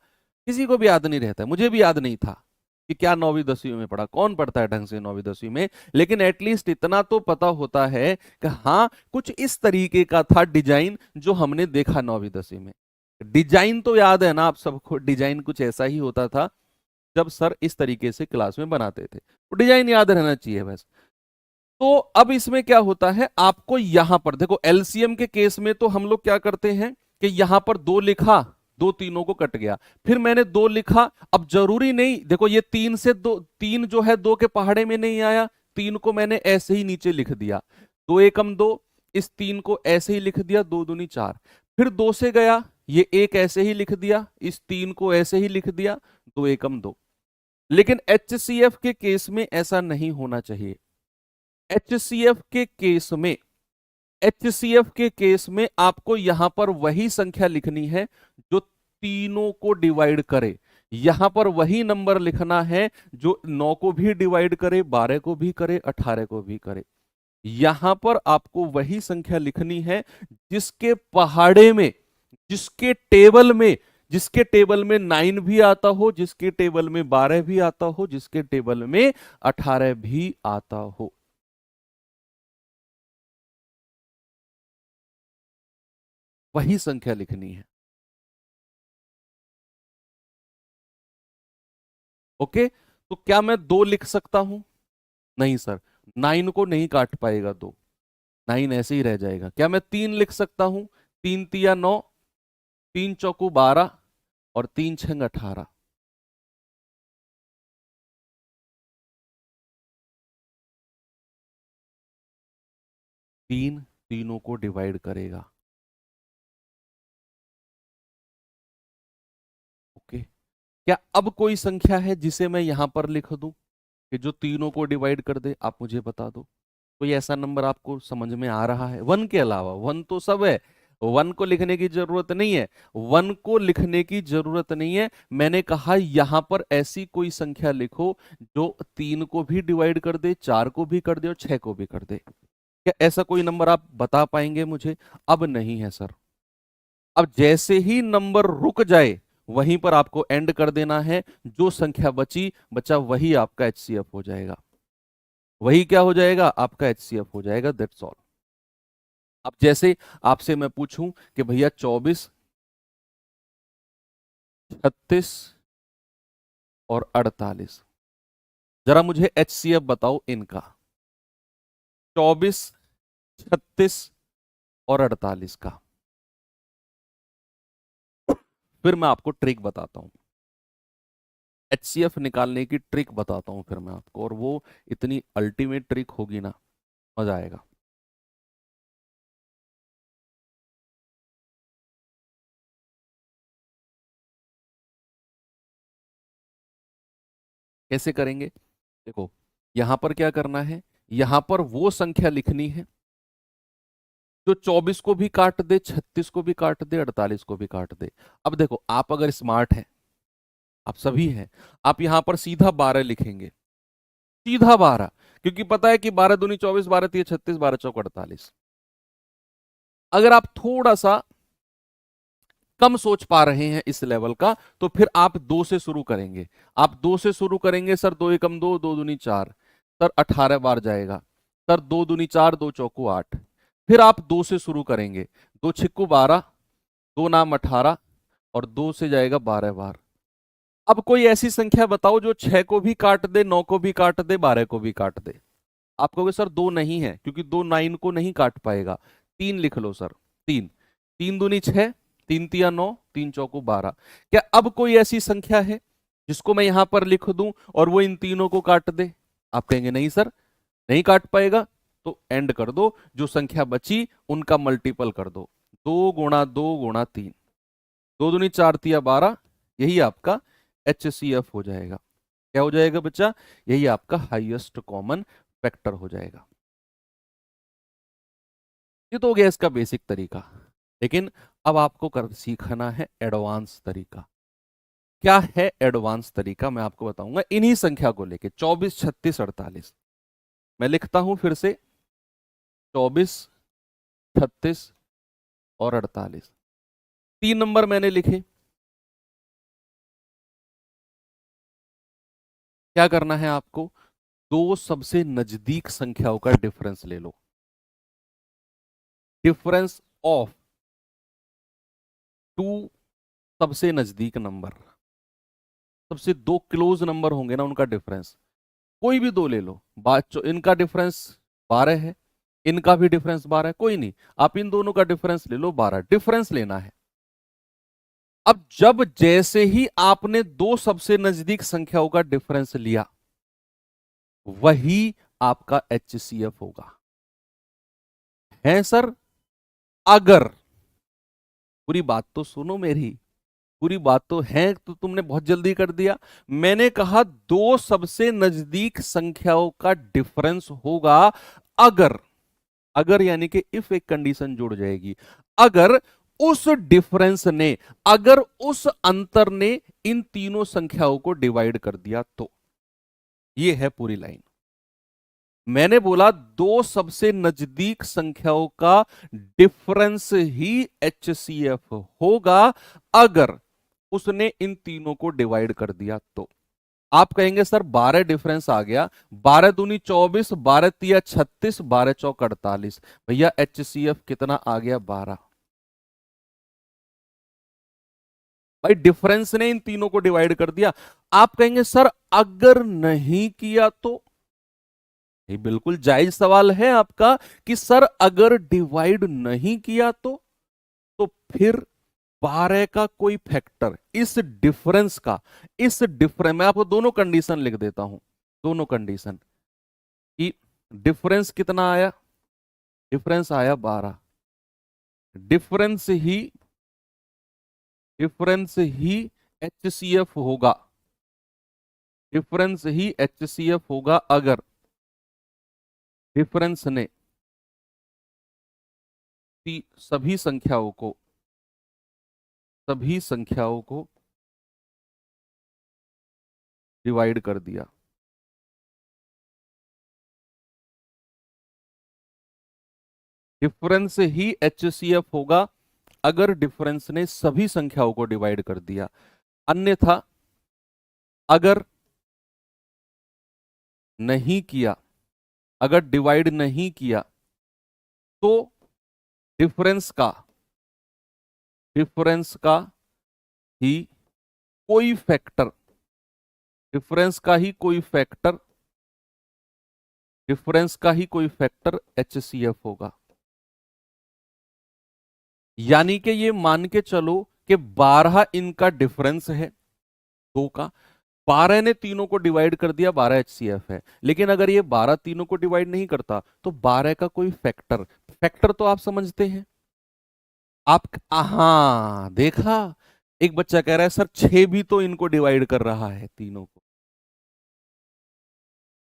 किसी को भी याद नहीं रहता, मुझे भी याद नहीं था कि क्या 9वीं 10वीं में पढ़ा, कौन पढ़ता है ढंग से 9वीं 10वीं में। लेकिन एटलीस्ट इतना तो पता होता है कि हाँ, कुछ इस तरीके का था डिजाइन जो हमने देखा 9वीं 10वीं में। डिजाइन तो याद है ना आप सबको, डिजाइन कुछ ऐसा ही होता था जब सर इस तरीके से क्लास में बनाते थे, तो डिजाइन याद रहना चाहिए बस। तो अब इसमें क्या होता है, आपको यहां पर देखो, एलसीएम के केस में तो हम लोग क्या करते हैं कि यहां पर 2 लिखा, 2 तीनों को कट गया, फिर मैंने 2 लिखा। अब जरूरी नहीं, देखो ये 3 से 2, 3 जो है 2 के पहाड़े में नहीं आया, 3 को मैंने ऐसे ही नीचे लिख दिया, 2 एकम 2, इस 3 को ऐसे ही लिख दिया, 2 दूनी 4। फिर 2 से गया, ये 1 ऐसे ही लिख दिया, इस 3 को ऐसे ही लिख दिया, 2 एकम 2। लेकिन HCF के केस में ऐसा नहीं होना चाहिए। HCF के केस में, HCF के केस में आपको यहां पर वही संख्या लिखनी है जो तीनों को डिवाइड करे। यहां पर वही नंबर लिखना है जो 9 को भी डिवाइड करे, 12 को भी करे, 18 को भी करे। यहां पर आपको वही संख्या लिखनी है जिसके पहाड़े में, जिसके टेबल में, जिसके टेबल में 9 भी आता हो, जिसके टेबल में 12 भी आता हो, जिसके टेबल में 18 भी आता हो। वही संख्या लिखनी है। ओके, तो क्या मैं 2 लिख सकता हूं? नहीं सर, 9 को नहीं काट पाएगा 2, 9 ऐसे ही रह जाएगा। क्या मैं 3 लिख सकता हूं? 3 तिया 9, 3 चौकू 12 और 3 छंग 18। 3 तीनों को डिवाइड करेगा। ओके, क्या अब कोई संख्या है जिसे मैं यहां पर लिख दूं कि जो तीनों को डिवाइड कर दे? आप मुझे बता दो, कोई ऐसा नंबर आपको समझ में आ रहा है? 1 के अलावा, 1 तो सब है, 1 को लिखने की जरूरत नहीं है, 1 को लिखने की जरूरत नहीं है। मैंने कहा यहां पर ऐसी कोई संख्या लिखो जो 3 को भी डिवाइड कर दे, 4 को भी कर दे और 6 को भी कर दे। क्या ऐसा कोई नंबर आप बता पाएंगे मुझे? अब नहीं है सर। अब जैसे ही नंबर रुक जाए वहीं पर आपको एंड कर देना है। जो संख्या बचा वही आपका एचसीएफ हो जाएगा। वही क्या हो जाएगा? आपका एचसीएफ हो जाएगा, दैट्स ऑल। अब जैसे आपसे मैं पूछूं कि भैया 24, 36 और 48, जरा मुझे एचसीएफ बताओ इनका, 24, 36 और 48 का। फिर मैं आपको ट्रिक बताता हूं, एचसीएफ निकालने की ट्रिक बताता हूं फिर मैं आपको, और वो इतनी अल्टीमेट ट्रिक होगी ना, मजा आएगा। कैसे करेंगे? देखो, यहां पर क्या करना है, यहां पर वो संख्या लिखनी है जो 24 को भी काट दे, 36 को भी काट दे, 48 को भी काट दे। अब देखो, आप अगर स्मार्ट हैं, आप सभी हैं, आप यहां पर सीधा 12 लिखेंगे, सीधा 12, क्योंकि पता है कि 12 दूनी 24, 12 तिया 36, 12 चौक 48। अगर आप थोड़ा सा कम सोच पा रहे हैं इस लेवल का, तो फिर आप 2 से शुरू करेंगे। आप 2 से शुरू करेंगे, सर 2 एकम 2, 2 दूनी 4, सर 18 बार जाएगा, सर 2 दूनी 4, 2 चौकू 8। फिर आप 2 से शुरू करेंगे, 2 छिक्कू 12, 2 नाम 18 और 2 से जाएगा 12 बार। अब कोई ऐसी संख्या बताओ जो 6 को भी काट दे, 9 को भी काट दे, 12 को भी काट दे। आप कहोगे सर 2 नहीं है, क्योंकि 2 9 को नहीं काट पाएगा। 3 लिख लो सर, 3, 3 दूनी 6, 3 तिया 9, 3 चौकू 12। क्या अब कोई ऐसी संख्या है जिसको मैं यहां पर लिख दूं और वो इन तीनों को काट दे? आप कहेंगे नहीं सर, नहीं काट पाएगा। तो एंड कर दो, जो संख्या बची उनका मल्टीपल कर दो, 2 गुणा 2 गुणा 3, 2 दूनी 4 तिया 12, यही आपका एचसीएफ हो जाएगा। क्या हो जाएगा बच्चा? यही आपका हाईएस्ट कॉमन फैक्टर हो जाएगा। ये तो हो गया इसका बेसिक तरीका, लेकिन अब आपको कर सीखना है एडवांस तरीका। क्या है एडवांस तरीका? मैं आपको बताऊंगा इन्हीं संख्या को लेके, 24, 36, 48। मैं लिखता हूं फिर से, 24, 36 और 48, 3 नंबर मैंने लिखे। क्या करना है आपको? दो सबसे नजदीक संख्याओं का डिफरेंस ले लो, डिफरेंस ऑफ 2 सबसे नजदीक नंबर, सबसे 2 क्लोज नंबर होंगे ना, उनका डिफरेंस कोई भी 2 ले लो। इनका डिफरेंस 12 है, इनका भी डिफरेंस 12 है, कोई नहीं, आप इन दोनों का डिफरेंस ले लो, 12 डिफरेंस लेना है। अब जब जैसे ही आपने 2 सबसे नजदीक संख्याओं का डिफरेंस लिया, वही आपका एचसीएफ होगा। है सर? अगर, पूरी बात तो सुनो मेरी, पूरी बात तो है, तो तुमने बहुत जल्दी कर दिया। मैंने कहा 2 सबसे नजदीक संख्याओं का डिफरेंस होगा अगर, अगर यानी कि इफ एक कंडीशन जुड़ जाएगी, अगर उस डिफरेंस ने, अगर उस अंतर ने इन तीनों संख्याओं को डिवाइड कर दिया तो। ये है पूरी लाइन। मैंने बोला 2 सबसे नजदीक संख्याओं का डिफरेंस ही एचसीएफ होगा अगर उसने इन तीनों को डिवाइड कर दिया तो। आप कहेंगे सर 12 डिफरेंस आ गया, 12 दूनी 24, 12 तिया 36, 12 चौक 48, भैया एचसीएफ कितना आ गया? 12। भाई डिफरेंस ने इन तीनों को डिवाइड कर दिया। आप कहेंगे सर अगर नहीं किया तो, ये बिल्कुल जायज सवाल है आपका कि सर अगर डिवाइड नहीं किया तो फिर 12 का कोई फैक्टर इस डिफरेंस मैं आपको दोनों कंडीशन लिख देता हूं, दोनों कंडीशन कि डिफरेंस कितना आया, डिफरेंस आया 12, डिफरेंस ही डिफरेंस ही HCF होगा, डिफरेंस ही HCF होगा अगर डिफरेंस ने सभी संख्याओं को डिवाइड कर दिया। डिफरेंस ही HCF होगा अगर डिफरेंस ने सभी संख्याओं को डिवाइड कर दिया, अन्यथा अगर नहीं किया, अगर डिवाइड नहीं किया तो डिफरेंस का ही कोई फैक्टर डिफरेंस का ही कोई फैक्टर डिफरेंस का ही कोई फैक्टर HCF होगा। यानी कि ये मान के चलो कि 12 इनका डिफरेंस है, दो का, 12 ने तीनों को डिवाइड कर दिया, 12 HCF है। लेकिन अगर ये 12 तीनों को डिवाइड नहीं करता तो 12 का कोई फैक्टर, फैक्टर तो आप समझते हैं आप, हाँ देखा, एक बच्चा कह रहा है सर 6 भी तो इनको डिवाइड कर रहा है तीनों को।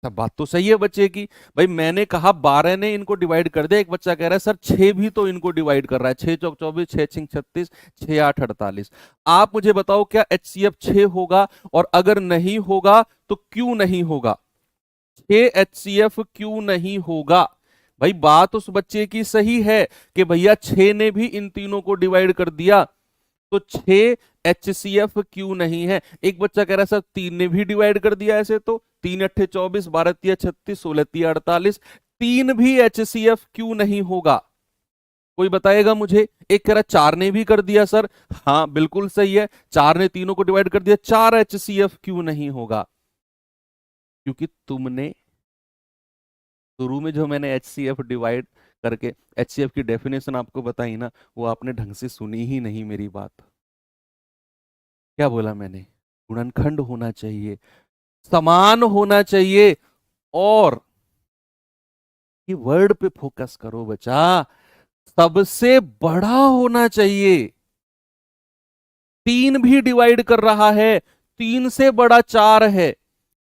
सब बात तो सही है बच्चे की, भाई मैंने कहा 12 ने इनको डिवाइड कर दिया, एक बच्चा कह रहा है सर 6 भी तो इनको डिवाइड कर रहा है, 6 चौक 24, 6 छिंग 36, 6 8 48। आप मुझे बताओ क्या HCF 6 होगा, और अगर नहीं होगा तो क्यों नहीं होगा, 6 HCF क्यों नहीं होगा? भाई बात उस बच्चे की सही है कि भैया 6 ने भी इन तीनों को डिवाइड कर दिया, तो 6 HCF क्यों नहीं है? एक बच्चा कह रहा है सर 3 ने भी डिवाइड कर दिया, ऐसे तो 3 अट्ठे 24, 12 तिया 36, 16 तिया 48, 3 भी HCF क्यों नहीं होगा? कोई बताएगा मुझे? एक कह रहा 4 ने भी कर दिया सर, हाँ बिल्कुल सही है, 4 ने तीनों को डिवाइड कर दिया, 4 HCF क्यों नहीं होगा? क्योंकि तुमने शुरू में जो मैंने HCF डिवाइड करके HCF की डेफिनेशन आपको बताई ना, वो आपने ढंग से सुनी ही नहीं मेरी बात। क्या बोला मैंने? गुणनखंड होना चाहिए, समान होना चाहिए, और ये वर्ड पे फोकस करो बच्चा, सबसे बड़ा होना चाहिए। 3 भी डिवाइड कर रहा है, 3 से बड़ा 4 है,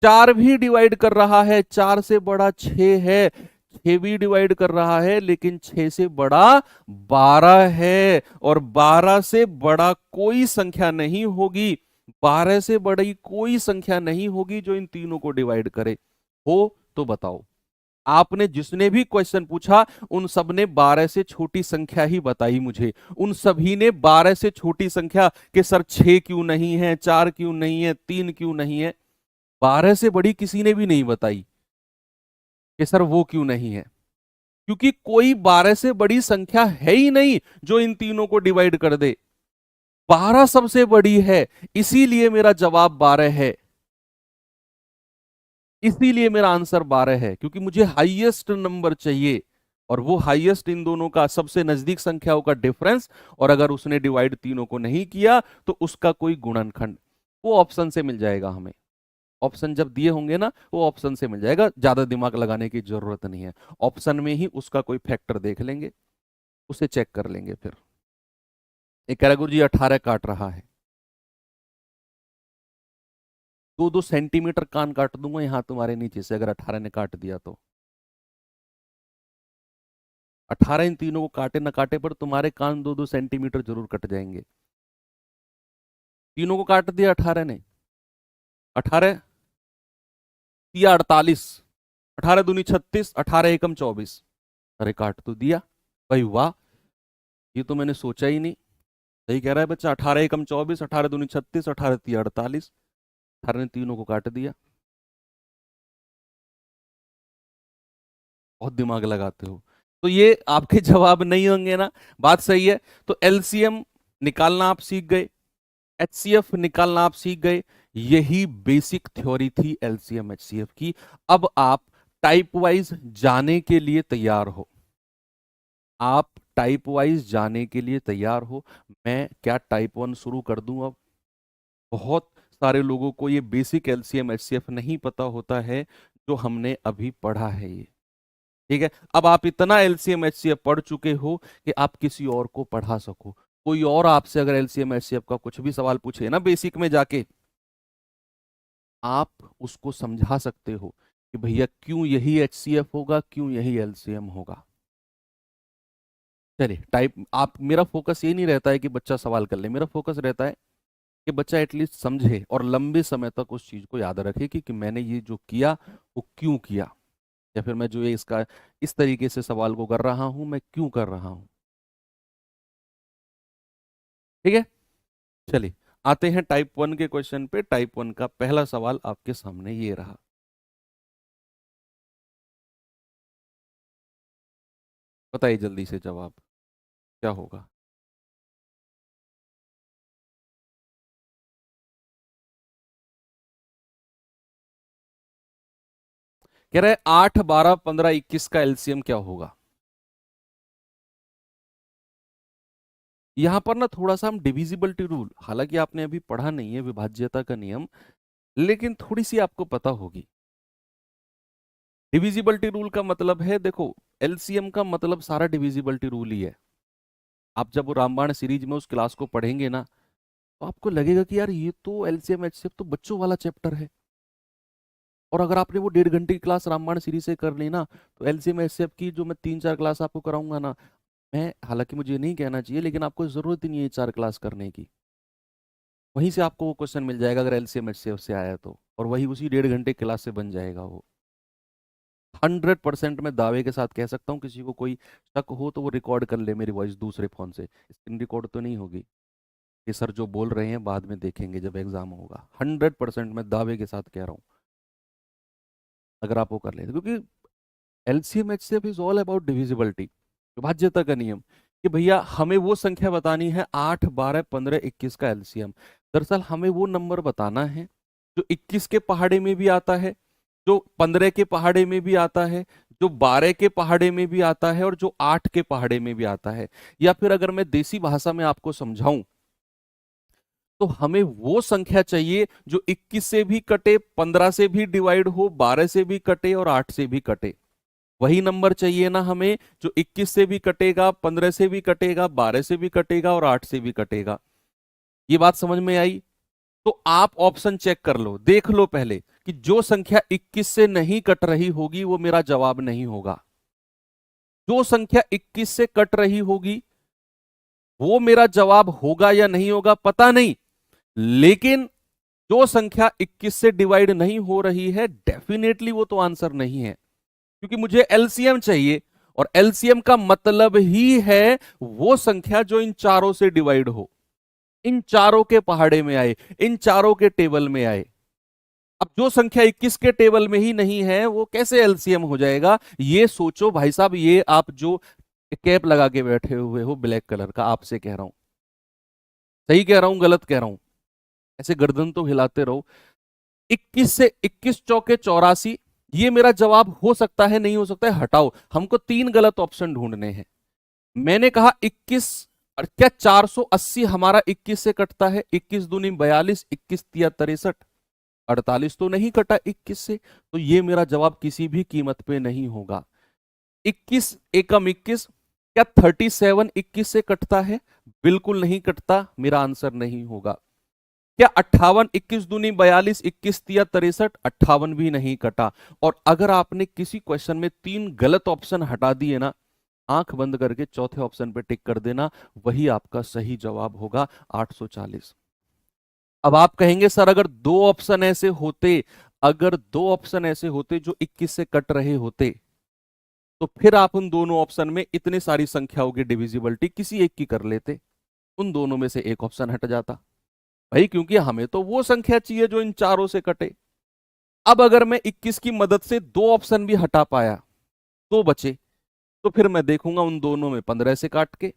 4 भी डिवाइड कर रहा है, 4 से बड़ा 6 है, 6 भी डिवाइड कर रहा है, लेकिन 6 से बड़ा 12 है, और 12 से बड़ा कोई संख्या नहीं होगी, 12 से बड़ी कोई संख्या नहीं होगी जो इन तीनों को डिवाइड करे। हो तो बताओ। आपने जिसने भी क्वेश्चन पूछा उन सब ने 12 से छोटी संख्या ही बताई मुझे, उन सभी ने 12 से छोटी संख्या कि सर 6 क्यों नहीं है, 4 क्यों नहीं है, 3 क्यों नहीं है, 12 से बड़ी किसी ने भी नहीं बताई कि सर वो क्यों नहीं है, क्योंकि कोई 12 से बड़ी संख्या है ही नहीं जो इन तीनों को डिवाइड कर दे। 12 सबसे बड़ी है, इसीलिए मेरा जवाब 12 है, इसीलिए मेरा आंसर 12 है, क्योंकि मुझे हाईएस्ट नंबर चाहिए, और वो हाईएस्ट इन दोनों का सबसे नजदीक संख्याओं का डिफरेंस, और अगर उसने डिवाइड तीनों को नहीं किया तो उसका कोई गुणनखंड, वो ऑप्शन से मिल जाएगा हमें। ऑप्शन जब दिए होंगे ना, वो ऑप्शन से मिल जाएगा, ज्यादा दिमाग लगाने की जरूरत नहीं है, ऑप्शन में ही उसका कोई फैक्टर देख लेंगे, उसे चेक कर लेंगे। फिर एक कह रहा गुरु जी 18 काट रहा है, 2-2 सेंटीमीटर कान काट दूंगा यहां तुम्हारे नीचे से अगर 18 ने काट दिया तो। 18 इन तीनों को काटे ना काटे पर तुम्हारे कान 2-2 सेंटीमीटर जरूर कट जाएंगे। तीनों को काट दिया 18 ने, 18 या 48, 18 दूनी 36, 18 एकम 24, अरे काट तो दिया। भाई वाह, ये तो मैंने सोचा ही नहीं। सही कह रहा है बच्चा, 18 एकम 24, 18 दूनी 36, 18 तिया 48, 18 ने तीनों को काट दिया। बहुत दिमाग लगाते हो, तो ये आपके जवाब नहीं होंगे ना, बात सही है। तो एलसीएम निकालना आप सीख गए, HCF निकालना आप सीख गए, यही बेसिक थ्योरी थी LCM HCF की। अब आप टाइप वाइज जाने के लिए तैयार हो, आप टाइप वाइज जाने के लिए तैयार हो। मैं क्या टाइप 1 शुरू कर दूं अब? बहुत सारे लोगों को ये बेसिक LCM HCF नहीं पता होता है जो हमने अभी पढ़ा है ये। ठीक है, अब आप इतना LCM HCF पढ़ चुके हो कि आप किसी और को पढ़ा सको। कोई और आपसे अगर LCM HCF का कुछ भी सवाल पूछे ना बेसिक में जाके, आप उसको समझा सकते हो कि भैया क्यों यही HCF होगा, क्यों यही LCM होगा। चलिए टाइप, आप, मेरा फोकस ये नहीं रहता है कि बच्चा सवाल कर ले, मेरा फोकस रहता है कि बच्चा एटलीस्ट समझे और लंबे समय तक उस चीज को याद रखे कि मैंने ये जो किया वो क्यों किया, या फिर मैं जो ये इसका इस तरीके से सवाल को कर रहा हूं मैं क्यों कर रहा हूं। ठीक है, चलिए आते हैं टाइप 1 के क्वेश्चन पे। टाइप 1 का पहला सवाल आपके सामने ये रहा। बताइए जल्दी से जवाब क्या होगा। कह रहे हैं 8, 12, 15, 21 का एलसीएम क्या होगा। यहां पर ना थोड़ा सा हम डिविजिबिलिटी रूल, हालांकि आपने अभी पढ़ा नहीं है विभाज्यता का नियम, लेकिन थोड़ी सी आपको पता होगी। डिविजिबिलिटी रूल का मतलब है, देखो एलसीएम का मतलब सारा डिविजिबिलिटी रूल ही है। आप जब वो रामबाण सीरीज में उस क्लास को पढ़ेंगे ना, तो आपको लगेगा कि यार ये तो एलसीएम एचसीएफ तो बच्चों वाला चैप्टर है। और अगर आपने वो 1.5 घंटे की क्लास रामबाण सीरीज से कर ली ना, तो एलसीएम एचसीएफ की जो मैं 3-4 क्लास आपको कराऊंगा ना, मैं, हालांकि मुझे ये नहीं कहना चाहिए, लेकिन आपको जरूरत ही नहीं है 4 क्लास करने की। वहीं से आपको वो क्वेश्चन मिल जाएगा अगर एलसीएम एचसीएफ से आया तो, और वही उसी 1.5 घंटे क्लास से बन जाएगा वो। 100% मैं दावे के साथ कह सकता हूँ, किसी को कोई शक हो तो वो रिकॉर्ड कर ले मेरी वॉइस दूसरे फोन से, स्क्रीन रिकॉर्ड तो नहीं होगी। ये सर जो बोल रहे हैं बाद में देखेंगे जब एग्जाम होगा। 100% मैं दावे के साथ कह रहा हूँ, अगर आप वो कर लेते, क्योंकि LCM HCF is all about divisibility, विभाज्यता का नियम, कि भैया हमें वो संख्या बतानी है 8, 12, 15, 21 का एलसीएम। दरअसल हमें वो नंबर बताना है जो 21 के पहाड़े में भी आता है, जो 15 के पहाड़े में भी आता है, जो 12 के पहाड़े में भी आता है, और जो 8 के पहाड़े में भी आता है। या फिर अगर मैं देसी भाषा में आपको समझाऊं, तो हमें वो संख्या चाहिए जो 21 से भी कटे, 15 से भी डिवाइड हो, 12 से भी कटे और 8 से भी कटे। वही नंबर चाहिए ना हमें जो 21 से भी कटेगा, 15 से भी कटेगा, 12 से भी कटेगा और 8 से भी कटेगा। ये बात समझ में आई? तो आप ऑप्शन चेक कर लो, देख लो पहले कि जो संख्या 21 से नहीं कट रही होगी वो मेरा जवाब नहीं होगा। जो संख्या 21 से कट रही होगी वो मेरा जवाब होगा या नहीं होगा पता नहीं, लेकिन जो संख्या 21 से डिवाइड नहीं हो रही है डेफिनेटली वो तो आंसर नहीं है, क्योंकि मुझे एलसीएम चाहिए, और एलसीएम का मतलब ही है वो संख्या जो इन चारों से डिवाइड हो, इन चारों के पहाड़े में आए, इन चारों के टेबल में आए। अब जो संख्या 21 के टेबल में ही नहीं है वो कैसे एलसीएम हो जाएगा, ये सोचो भाई साहब। ये आप जो कैप लगा के बैठे हुए हो ब्लैक कलर का, आपसे कह रहा हूं, सही कह रहा हूं गलत कह रहा हूं, ऐसे गर्दन तो हिलाते रहो। 21 से 21 चौके 84, ये मेरा जवाब हो सकता है नहीं हो सकता है, हटाओ, हमको 3 गलत ऑप्शन ढूंढने हैं। मैंने कहा 21, और क्या 480 हमारा 21 से कटता है? 21 दूनी 42, 21 तिया 63, 48 तो नहीं कटा 21 से, तो ये मेरा जवाब किसी भी कीमत पे नहीं होगा। 21 एकम 21, क्या 37 21 से कटता है? बिल्कुल नहीं कटता, मेरा आंसर नहीं होगा। क्या 58, 21 दूनी 42, 21 तिया 63, 58 भी नहीं कटा। और अगर आपने किसी क्वेश्चन में 3 गलत ऑप्शन हटा दिए ना, आंख बंद करके चौथे ऑप्शन पे टिक कर देना, वही आपका सही जवाब होगा, 840। अब आप कहेंगे सर अगर दो ऑप्शन ऐसे होते, अगर दो ऑप्शन ऐसे होते जो 21 से कट रहे होते, तो फिर आप उन दोनों ऑप्शन में इतनी सारी संख्याओं की डिविजिबिलिटी किसी एक की कर लेते, उन दोनों में से एक ऑप्शन हट जाता भाई, क्योंकि हमें तो वो संख्या चाहिए जो इन चारों से कटे। अब अगर मैं 21 की मदद से दो ऑप्शन भी हटा पाया, दो बचे, तो फिर मैं देखूंगा उन दोनों में 15 से काट के,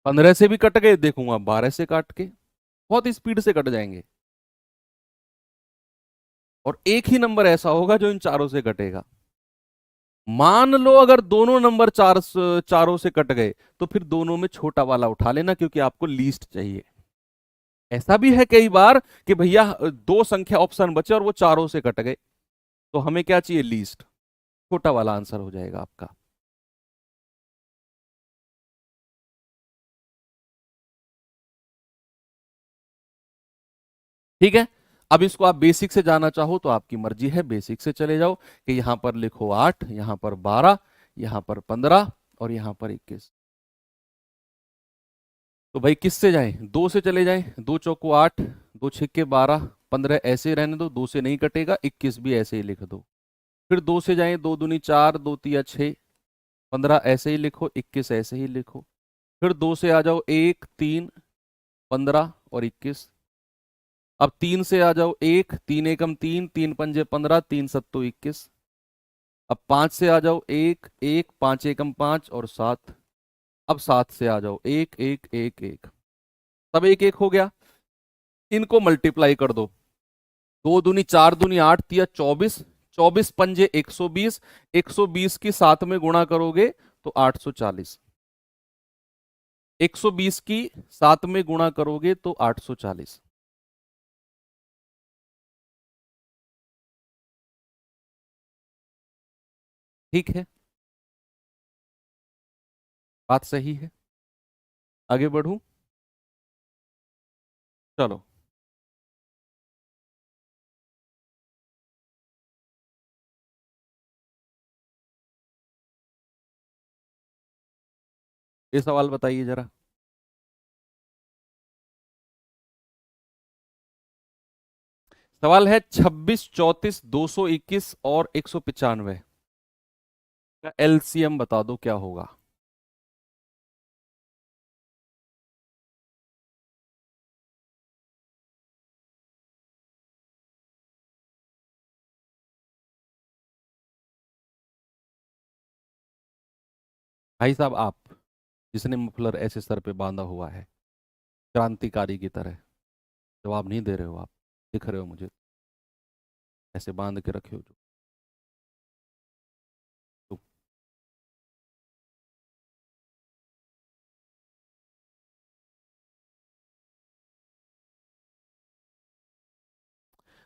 15 से भी कट गए, देखूंगा 12 से काट के, बहुत स्पीड से कट जाएंगे। और एक ही नंबर ऐसा होगा जो इन चारों से कटेगा। मान लो अगर दोनों नंबर चारों से कट गए, तो फिर दोनों में छोटा वाला उठा लेना, क्योंकि आपको लीस्ट चाहिए। ऐसा भी है कई बार कि भैया दो संख्या ऑप्शन बचे और वो चारों से कट गए, तो हमें क्या चाहिए, लीस्ट। छोटा वाला आंसर हो जाएगा आपका। ठीक है। अब इसको आप बेसिक से जाना चाहो तो आपकी मर्जी है, बेसिक से चले जाओ कि यहां पर लिखो 8, यहां पर 12, यहां पर 15 और यहां पर 21। तो भाई किससे जाए, दो से चले जाए, दो चौको 8, दो छिक्के 12, 15 ऐसे ही रहने दो, दो से नहीं कटेगा, 21 भी ऐसे ही लिख दो। फिर दो से जाए, दो दूनी 4, दो तिया 6, 15 ऐसे ही लिखो, 21 ऐसे ही लिखो। फिर दो से आ जाओ, 1 3, 15 और 21। अब तीन से आ जाओ, 1 3 एकम 3, 3 पंजे 15, 3 सत्तो 21। अब पांच से आ जाओ, 1 1 5 एकम 5 और 7। अब सात से आ जाओ, 1 1 1 1। सब एक एक हो गया। इनको मल्टीप्लाई कर दो, दो दूनी 4 दूनी 8 तिया 24, 24 पंजे 120, 120 की सात में गुणा करोगे तो 840। 120 की सात में गुणा करोगे तो 840। ठीक है, बात सही है। आगे बढ़ूं, चलो। ये सवाल बताइए जरा। सवाल है 26 34 221 और 195 का एलसीएम बता दो क्या होगा। भाई साहब, आप जिसने मफलर ऐसे सर पे बांधा हुआ है क्रांतिकारी की तरह, जवाब नहीं दे रहे हो आप, दिख रहे हो मुझे, ऐसे बांध के रखे हो जो। तो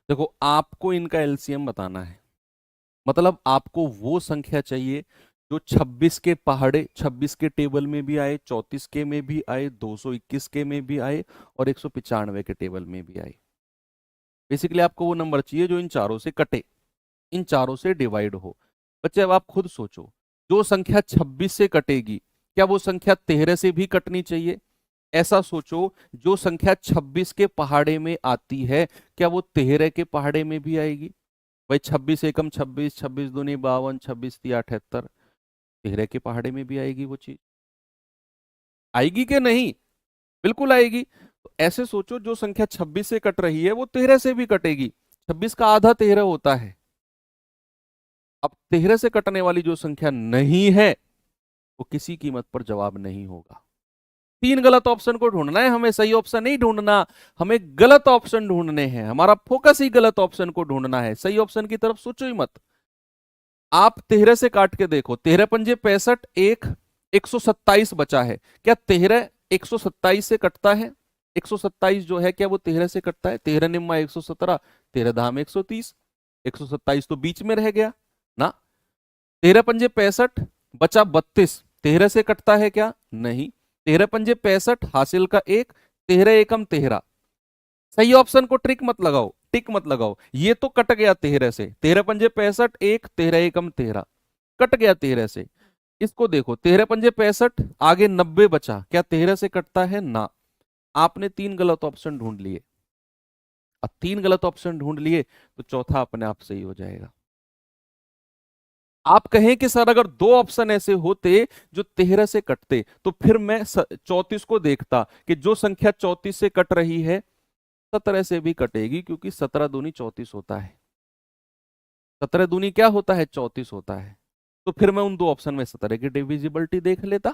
देखो, आपको इनका एलसीएम बताना है, मतलब आपको वो संख्या चाहिए जो 26 के पहाड़े, 26 के टेबल में भी आए, 34 के में भी आए, 221 के में भी आए और 195 के टेबल में भी आए। बेसिकली आपको वो नंबर चाहिए जो इन चारों से कटे, इन चारों से डिवाइड हो। बच्चे अब आप खुद सोचो, जो संख्या 26 से कटेगी, क्या वो संख्या 13 से भी कटनी चाहिए? ऐसा सोचो, जो संख्या 26 के पहाड़े में आती है, क्या वो 13 के पहाड़े में भी आएगी? भाई 26 एकम 26, 26 दूनी 52, 26 तिया 78, 13 के पहाड़े में भी आएगी वो चीज। आएगी कि नहीं? बिल्कुल आएगी। तो ऐसे सोचो, जो संख्या 26 से कट रही है वो 13 से भी कटेगी। 26 का आधा 13 होता है। अब 13 से कटने वाली जो संख्या नहीं है, वो किसी कीमत पर जवाब नहीं होगा। तीन गलत ऑप्शन को ढूंढना है हमें, सही ऑप्शन नहीं ढूंढना। हमें गलत ऑप्शन ढूंढने हैं, हमारा फोकस ही गलत ऑप्शन को ढूंढना है, सही ऑप्शन की तरफ सोचो ही मत। आप 13 से काट के देखो, 13 पंजे 65, एक 127 बचा है। क्या 13 127 से कटता है? 127 जो है, क्या वो 13 से कटता है? 13 निम्मा 117, 13 धाम 130, 127 तो बीच में रह गया ना। 13 पंजे 65, बचा 32, 13 से कटता है क्या? नहीं। 13 पंजे 65, हासिल का एक, 13 एकम 13। सही ऑप्शन को ट्रिक मत लगाओ, टिक मत लगाओ, ये तो कट गया 13 से। 13 पंजे 65, एक 13 एकम 13, कट गया 13 से। इसको देखो, 13 पंजे 65, आगे 90 बचा, क्या 13 से कटता है? ना। आपने तीन गलत ऑप्शन ढूंढ लिए। अब तीन गलत ऑप्शन ढूंढ लिए तो चौथा अपने आप सही हो जाएगा। आप कहें कि सर अगर दो ऑप्शन ऐसे होते जो 13 से कटते, तो फिर मैं 34 को देखता कि जो संख्या 34 से कट रही है 17 से भी कटेगी, क्योंकि 17 दूनी 34 होता है। 17 दूनी क्या होता है? 34 होता है। तो फिर मैं उन दो ऑप्शन में 17 की डिविजिबिलिटी देख लेता।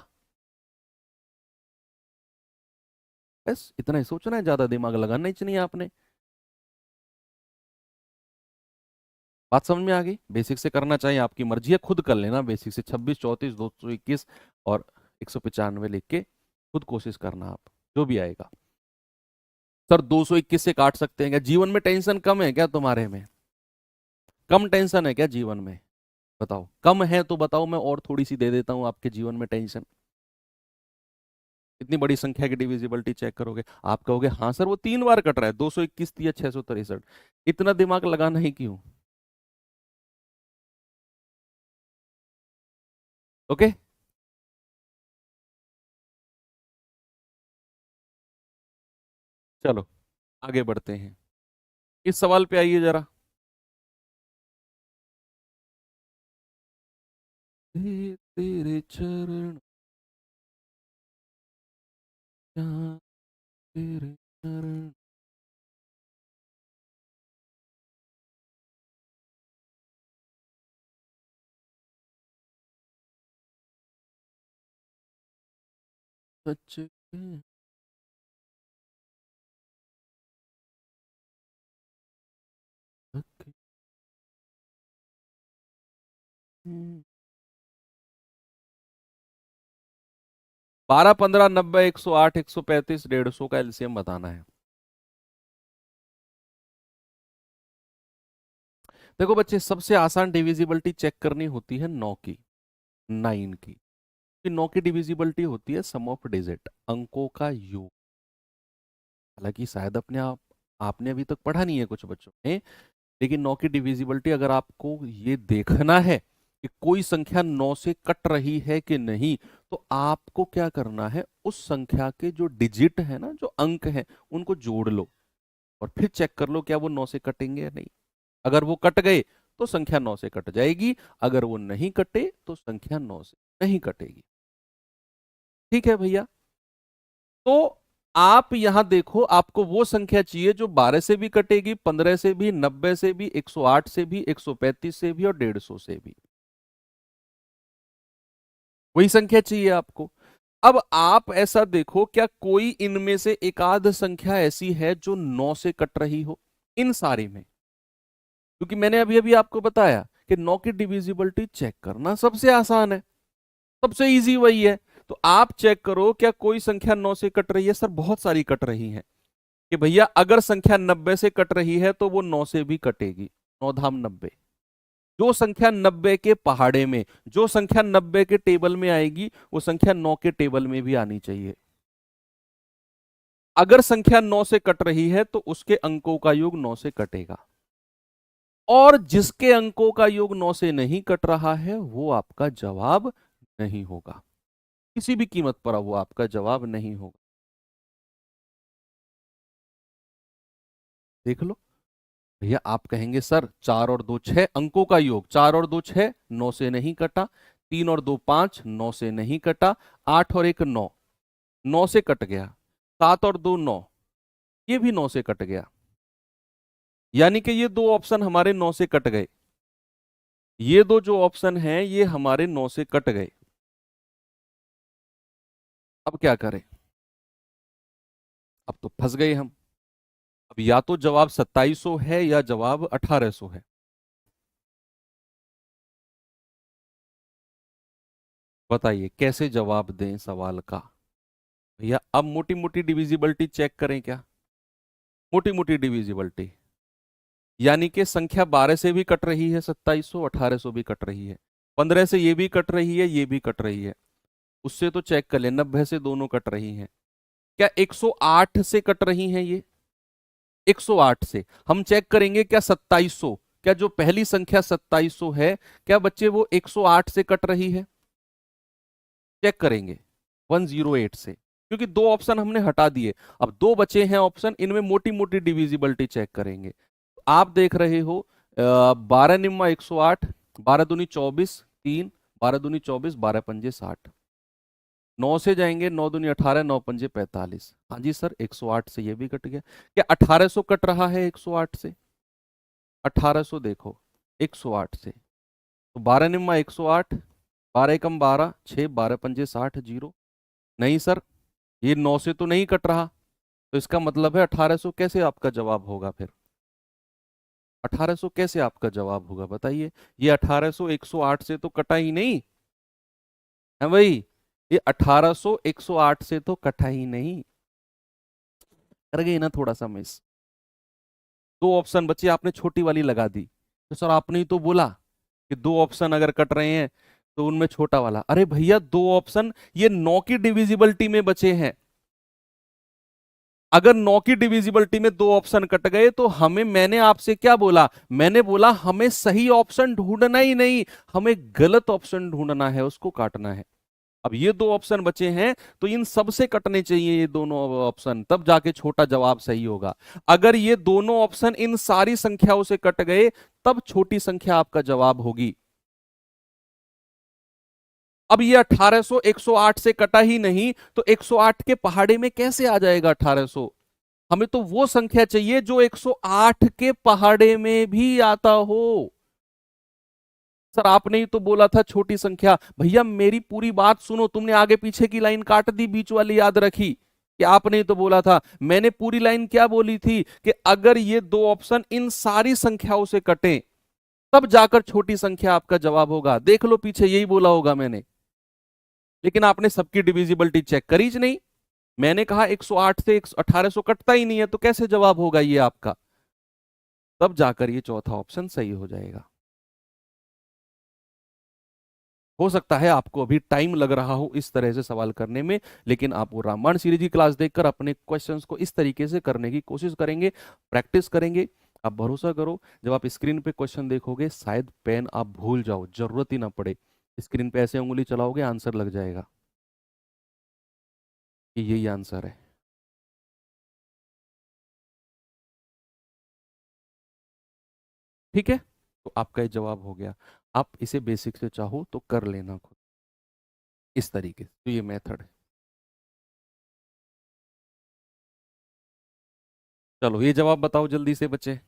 बस इतना ही सोचना है, ज्यादा दिमाग लगाना ही नहीं है आपने। बात समझ में आ गई? बेसिक से करना चाहिए, आपकी मर्जी है, खुद कर लेना बेसिक से, 26, 34, 221 और 195 लिख के खुद कोशिश करना आप, जो भी आएगा। सर 221 से काट सकते हैं क्या? जीवन में टेंशन कम है क्या तुम्हारे में? कम टेंशन है क्या जीवन में? बताओ, कम है तो बताओ, मैं और थोड़ी सी दे देता हूं आपके जीवन में टेंशन। इतनी बड़ी संख्या की डिविजिबिलिटी चेक करोगे, आप कहोगे हाँ सर वो 3 बार कट रहा है, 221 या 663, इतना दिमाग लगाना ही क्यों? ओके। चलो आगे बढ़ते हैं, इस सवाल पे आइए जरा। तेरे चरण, जहाँ तेरे चरण। सच के धक्के। 12, 15, 90, 108, 135, 150 का एलसीएम बताना है। देखो बच्चे, सबसे आसान डिविजिबिलिटी चेक करनी होती है 9 की, 9 की। कि 9 की डिविजिबिलिटी होती है सम ऑफ डिजिट, अंकों का योग। हालांकि शायद अपने आप आपने अभी तक पढ़ा नहीं है कुछ बच्चों ने, लेकिन 9 की डिविजिबिलिटी अगर आपको ये देखना है कि कोई संख्या 9 से कट रही है कि नहीं, तो आपको क्या करना है, उस संख्या के जो डिजिट है ना, जो अंक है, उनको जोड़ लो और फिर चेक कर लो क्या वो 9 से कटेंगे या नहीं। अगर वो कट गए तो संख्या 9 से कट जाएगी, अगर वो नहीं कटे तो संख्या 9 से नहीं कटेगी। ठीक है भैया? तो आप यहां देखो, आपको वो संख्या चाहिए जो 12 से भी कटेगी, 15 से भी, 90 से भी, 108 से भी, 135 से भी और 150 से भी। वही संख्या चाहिए आपको। अब आप ऐसा देखो, क्या कोई इनमें से एक आध संख्या ऐसी है जो 9 से कट रही हो इन सारे में? क्योंकि मैंने अभी अभी आपको बताया कि 9 की डिविजिबिलिटी चेक करना सबसे आसान है, सबसे इजी वही है। तो आप चेक करो क्या कोई संख्या 9 से कट रही है? सर बहुत सारी कट रही हैं। कि भैया अगर संख्या 90 से कट रही है तो वो 9 से भी कटेगी, 9 धाम 90। जो संख्या 90 के पहाड़े में, जो संख्या 90 के टेबल में आएगी, वो संख्या 9 के टेबल में भी आनी चाहिए। अगर संख्या 9 से कट रही है तो उसके अंकों का योग 9 से कटेगा, और जिसके अंकों का योग 9 से नहीं कट रहा है वो आपका जवाब नहीं होगा, किसी भी कीमत पर वो आपका जवाब नहीं होगा। देख लो भैया, आप कहेंगे सर 4 और 2 6 अंकों का योग, 4 और 2 6, 9 से नहीं कटा। 3 और 2 5, 9 से नहीं कटा। 8 और 1 9, 9 से कट गया। 7 और 2 9, ये भी 9 से कट गया। यानी कि ये दो ऑप्शन हमारे 9 से कट गए, ये दो जो ऑप्शन हैं ये हमारे 9 से कट गए। अब क्या करें? अब तो फंस गए हम। अब या तो जवाब 2700 है या जवाब 1800 है। बताइए कैसे जवाब दें सवाल का? भैया अब मोटी मोटी डिविजिबिलिटी चेक करें क्या? मोटी मोटी डिविजिबिलिटी, यानी कि संख्या 12 से भी कट रही है 2700, 1800 भी कट रही है, 15 से ये भी कट रही है, ये भी कट रही है। उससे तो चेक कर ले, 90 से दोनों कट रही हैं। क्या 108 से कट रही हैं ये? 108 से हम चेक करेंगे क्या 2700, क्या जो पहली संख्या 2700 है, क्या बच्चे वो 108 से कट रही है? चेक करेंगे 108 से, क्योंकि दो ऑप्शन हमने हटा दिए, अब दो बचे हैं ऑप्शन, इनमें मोटी मोटी डिविजिबिलिटी चेक करेंगे। आप देख रहे हो 12 निम्मा 108, 12 दूनी 24, 3, 12 दूनी 24, 12 पंजे 60। 9 से जाएंगे, 9 दूनी 18, 9 पंजे 45। हाँ जी सर 108 से ये भी कट गया। क्या 1800 कट रहा है 108 से? 1800 देखो 108 से, तो 12 निम्मा 108, 12 एकम 12, 6, 12 पंजे 60, जीरो। नहीं सर, ये 9 से तो नहीं कट रहा। तो इसका मतलब है 1800 कैसे आपका जवाब होगा फिर? 1800 कैसे आपका जवाब होगा बताइए? ये 1800 108 से तो कटा ही नहीं है भाई। ये 1800 108 से तो कटा ही नहीं। कर गई ना थोड़ा सा मिस? दो ऑप्शन बची, आपने छोटी वाली लगा दी। तो सर आपने ही तो बोला कि दो ऑप्शन अगर कट रहे हैं तो उनमें छोटा वाला। अरे भैया दो ऑप्शन ये 9 की डिविजिबिलिटी में बचे हैं। अगर 9 की डिविजिबिलिटी में दो ऑप्शन कट गए तो मैंने आपसे क्या बोला? मैंने बोला हमें सही ऑप्शन ढूंढना ही नहीं, हमें गलत ऑप्शन ढूंढना है, उसको काटना है। अब ये दो ऑप्शन बचे हैं तो इन सबसे कटने चाहिए ये दोनों ऑप्शन, तब जाके छोटा जवाब सही होगा। अगर ये दोनों ऑप्शन इन सारी संख्याओं से कट गए तब छोटी संख्या आपका जवाब होगी। अब ये 1800 108 से कटा ही नहीं तो 108 के पहाड़े में कैसे आ जाएगा 1800? हमें तो वो संख्या चाहिए जो 108 के पहाड़े में भी आता हो। सर आपने ही तो बोला था छोटी संख्या। भैया मेरी पूरी बात सुनो, तुमने आगे पीछे की लाइन काट दी, बीच वाली याद रखी कि आपने ही तो बोला था। मैंने पूरी लाइन क्या बोली थी कि अगर ये दो ऑप्शन इन सारी संख्याओं से कटें तब जाकर छोटी संख्या आपका जवाब होगा। देख लो पीछे यही बोला होगा मैंने, लेकिन आपने सबकी डिविजिबिलिटी चेक करी ही नहीं। मैंने कहा 108 से 1800 कटता ही नहीं है तो कैसे जवाब होगा ये आपका? तब जाकर ये चौथा ऑप्शन सही हो जाएगा। हो सकता है आपको अभी टाइम लग रहा हो इस तरह से सवाल करने में, लेकिन आप वो रामायण सीरीज की क्लास देखकर अपने क्वेश्चंस को इस तरीके से करने की कोशिश करेंगे, प्रैक्टिस करेंगे। आप भरोसा करो, जब आप स्क्रीन पे क्वेश्चन देखोगे शायद पेन आप भूल जाओ, जरूरत ही ना पड़े। स्क्रीन पे ऐसे उंगली चलाओगे आंसर लग जाएगा कि यही आंसर है। ठीक है, तो आपका ये जवाब हो गया। आप इसे बेसिक से चाहो तो कर लेना खुद इस तरीके से, तो ये मेथड है। चलो ये जवाब बताओ जल्दी से बच्चे।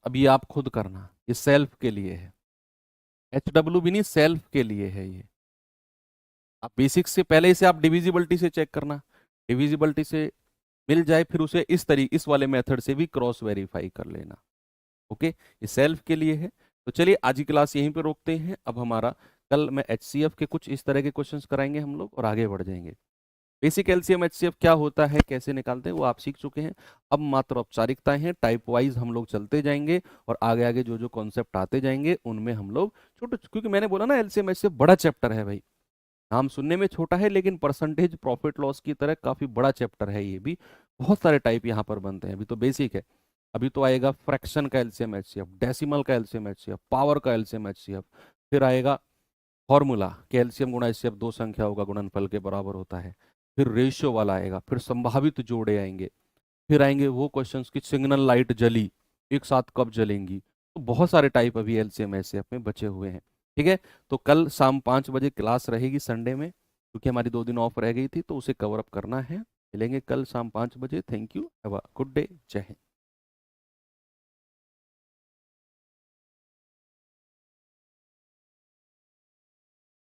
अब ये आप खुद करना, ये सेल्फ के लिए है, HW भी नहीं, सेल्फ के लिए है ये। आप बेसिक से पहले इसे आप डिविजिबिलिटी से चेक करना, डिविजिबिलिटी से मिल जाए फिर उसे इस वाले मेथड से भी क्रॉस वेरीफाई कर लेना। ओके, ये सेल्फ के लिए है। तो चलिए आज की क्लास यहीं पे रोकते हैं। अब हमारा कल मैं HCF के कुछ इस तरह के क्वेश्चंस कराएंगे हम लोग और आगे बढ़ जाएंगे। बेसिक LCM HCF क्या होता है, कैसे निकालते हैं, वो आप सीख चुके हैं। अब मात्र औपचारिकताएं हैं, टाइप वाइज हम लोग चलते जाएंगे और आगे आगे जो जो कॉन्सेप्ट आते जाएंगे उनमें हम लोग छोटे, क्योंकि मैंने बोला ना LCM HCF बड़ा चैप्टर है भाई। नाम सुनने में छोटा है लेकिन परसेंटेज प्रॉफिट लॉस की तरह काफी बड़ा चैप्टर है ये भी। बहुत सारे टाइप यहाँ पर बनते हैं। अभी तो बेसिक है, अभी तो आएगा फ्रैक्शन का LCM HCF, डेसिमल का LCM HCF, पावर का LCM HCF, फिर आएगा फॉर्मूला कि LCM गुणा HCF दो संख्याओं का गुणनफल के बराबर होता है, फिर रेशियो वाला आएगा, फिर संभावित जोड़े आएंगे, फिर आएंगे वो क्वेश्चंस की सिग्नल लाइट जली एक साथ कब जलेंगी। तो बहुत सारे टाइप अभी LCM HCF में बचे हुए हैं। ठीक है, तो कल शाम 5 बजे क्लास रहेगी संडे में, क्योंकि हमारी 2 दिन ऑफ रह गई थी तो उसे कवर अप करना है। मिलेंगे कल शाम 5 बजे। Thank you, have a good day, जय हिंद।